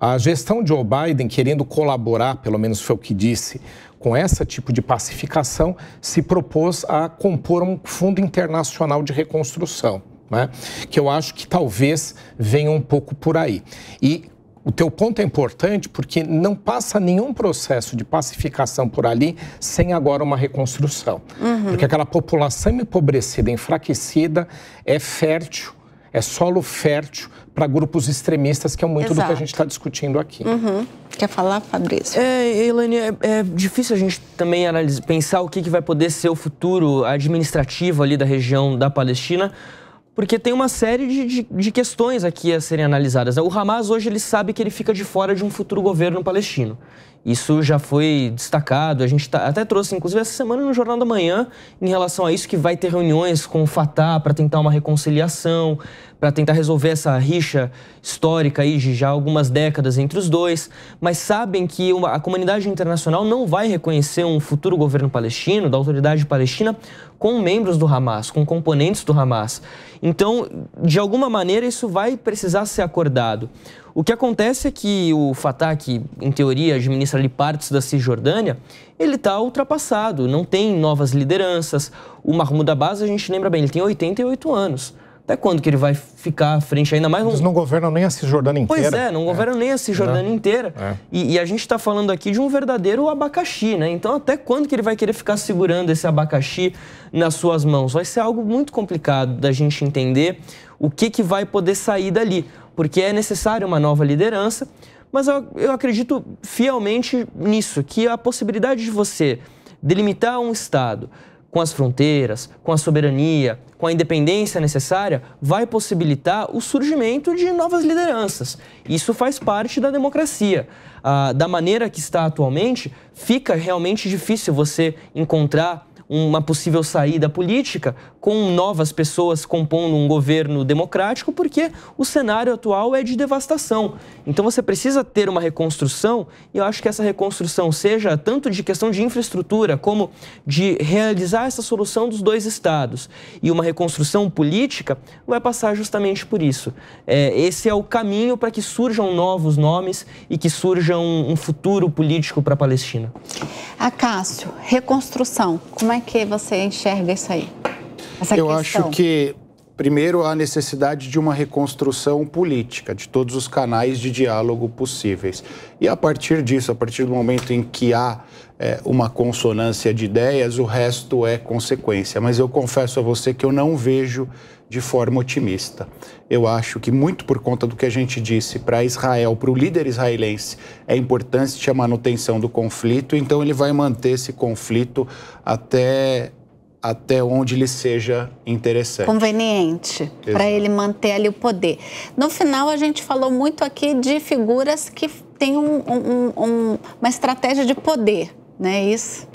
A gestão de Joe Biden, querendo colaborar, pelo menos foi o que disse, com esse tipo de pacificação, se propôs a compor um fundo internacional de reconstrução, né? Que eu acho que talvez venha um pouco por aí. E o teu ponto é importante porque não passa nenhum processo de pacificação por ali sem agora uma reconstrução. Porque aquela população empobrecida, enfraquecida, é fértil, é solo fértil para grupos extremistas, que é muito do que a gente está discutindo aqui. Quer falar, Fabrício? Elaine, é difícil a gente também pensar o que vai poder ser o futuro administrativo ali da região da Palestina, porque tem uma série de questões aqui a serem analisadas. O Hamas hoje ele sabe que ele fica de fora de um futuro governo palestino. Isso já foi destacado, a gente até trouxe, inclusive, essa semana no Jornal da Manhã, em relação a isso, que vai ter reuniões com o Fatah para tentar uma reconciliação, para tentar resolver essa rixa histórica aí de já algumas décadas entre os dois, mas sabem que a comunidade internacional não vai reconhecer um futuro governo palestino, da autoridade palestina, com membros do Hamas, com componentes do Hamas. Então, de alguma maneira, isso vai precisar ser acordado. O que acontece é que o Fatah, que em teoria administra ali partes da Cisjordânia, ele está ultrapassado, não tem novas lideranças. O Mahmoud Abbas, a gente lembra bem, ele tem 88 anos. Até quando que ele vai ficar à frente ainda mais? Eles não governam nem a Cisjordânia inteira. Pois é, não governam nem a Cisjordânia inteira. E a gente está falando aqui de um verdadeiro abacaxi, né? Então, até quando que ele vai querer ficar segurando esse abacaxi nas suas mãos? Vai ser algo muito complicado da gente entender o que vai poder sair dali. Porque é necessária uma nova liderança, mas eu acredito fielmente nisso, que a possibilidade de você delimitar um Estado com as fronteiras, com a soberania, com a independência necessária, vai possibilitar o surgimento de novas lideranças. Isso faz parte da democracia. Da maneira que está atualmente, fica realmente difícil você encontrar uma possível saída política com novas pessoas compondo um governo democrático, porque o cenário atual é de devastação. Então você precisa ter uma reconstrução, e eu acho que essa reconstrução seja tanto de questão de infraestrutura, como de realizar essa solução dos dois estados. E uma reconstrução política vai passar justamente por isso. Esse é o caminho para que surjam novos nomes e que surja um futuro político para a Palestina. Acácio, reconstrução, como é que você enxerga isso aí? essa Eu questão? acho que, primeiro, há necessidade de uma reconstrução política de todos os canais de diálogo possíveis. E a partir disso, a partir do momento em que há uma consonância de ideias, o resto é consequência. Mas eu confesso a você que eu não vejo de forma otimista. Eu acho que, muito por conta do que a gente disse, para Israel, para o líder israelense, é importante a manutenção do conflito, então ele vai manter esse conflito até onde lhe seja interessante. Conveniente, para ele manter ali o poder. No final, a gente falou muito aqui de figuras que têm uma estratégia de poder, não é isso?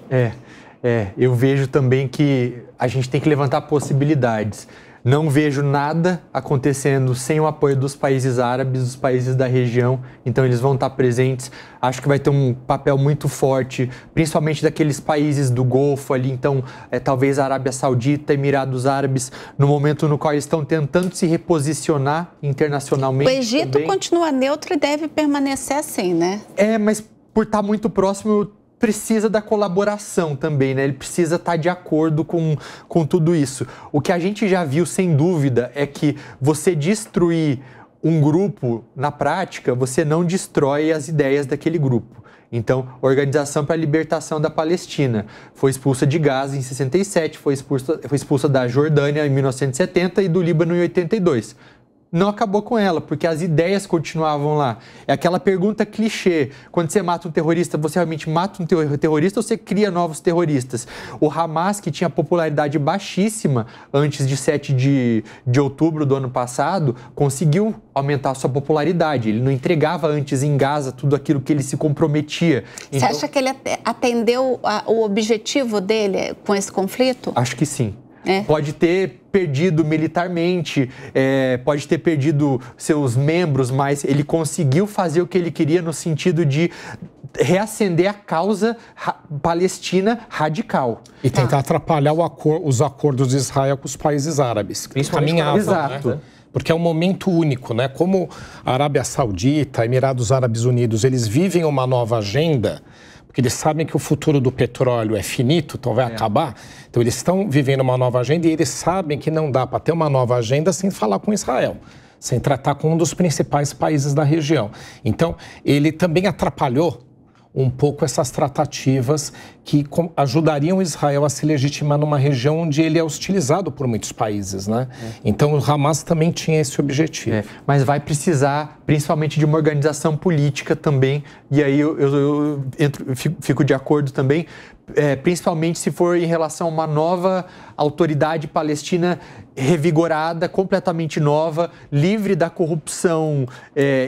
Eu vejo também que a gente tem que levantar possibilidades. Não vejo nada acontecendo sem o apoio dos países árabes, dos países da região, então eles vão estar presentes. Acho que vai ter um papel muito forte, principalmente daqueles países do Golfo ali, então talvez a Arábia Saudita, Emirados Árabes, no momento no qual eles estão tentando se reposicionar internacionalmente. O Egito também continua neutro e deve permanecer assim, né? Mas por estar muito próximo, precisa da colaboração também, né? Ele precisa estar de acordo com tudo isso. O que a gente já viu, sem dúvida, é que você destruir um grupo, na prática, você não destrói as ideias daquele grupo. Então, a Organização para a Libertação da Palestina foi expulsa de Gaza em 67, foi expulsa da Jordânia em 1970 e do Líbano em 82. Não acabou com ela, porque as ideias continuavam lá. É aquela pergunta clichê. Quando você mata um terrorista, você realmente mata um terrorista ou você cria novos terroristas? O Hamas, que tinha popularidade baixíssima antes de 7 de outubro do ano passado, conseguiu aumentar a sua popularidade. Ele não entregava antes em Gaza tudo aquilo que ele se comprometia. Você acha que ele atendeu o objetivo dele com esse conflito? Acho que sim. Pode ter perdido militarmente, pode ter perdido seus membros, mas ele conseguiu fazer o que ele queria no sentido de reacender a causa palestina radical. E tentar atrapalhar os acordos de Israel com os países árabes. Exato. Né? Porque é um momento único, né? Como a Arábia Saudita, Emirados Árabes Unidos, eles vivem uma nova agenda, porque eles sabem que o futuro do petróleo é finito, então vai acabar. Então, eles estão vivendo uma nova agenda e eles sabem que não dá para ter uma nova agenda sem falar com Israel, sem tratar com um dos principais países da região. Então, ele também atrapalhou um pouco essas tratativas que ajudariam Israel a se legitimar numa região onde ele é hostilizado por muitos países, né? Então, o Hamas também tinha esse objetivo. Mas vai precisar, principalmente, de uma organização política também, e aí eu fico de acordo também, principalmente se for em relação a uma nova autoridade palestina revigorada, completamente nova, livre da corrupção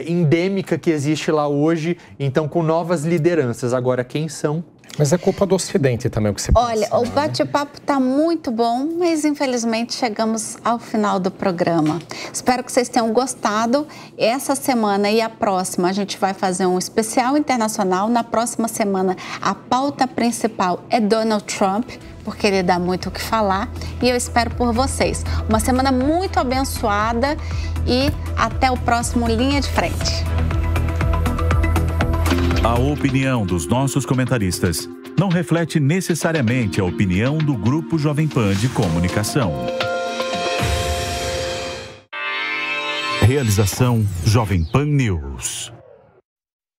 endêmica que existe lá hoje, então com novas lideranças. Agora, quem são? Mas é culpa do Ocidente também o que você pensa. Olha, o bate-papo está muito bom, mas infelizmente chegamos ao final do programa. Espero que vocês tenham gostado. Essa semana e a próxima a gente vai fazer um especial internacional. Na próxima semana a pauta principal é Donald Trump, porque ele dá muito o que falar, e eu espero por vocês. Uma semana muito abençoada e até o próximo Linha de Frente. A opinião dos nossos comentaristas não reflete necessariamente a opinião do Grupo Jovem Pan de Comunicação. Realização Jovem Pan News.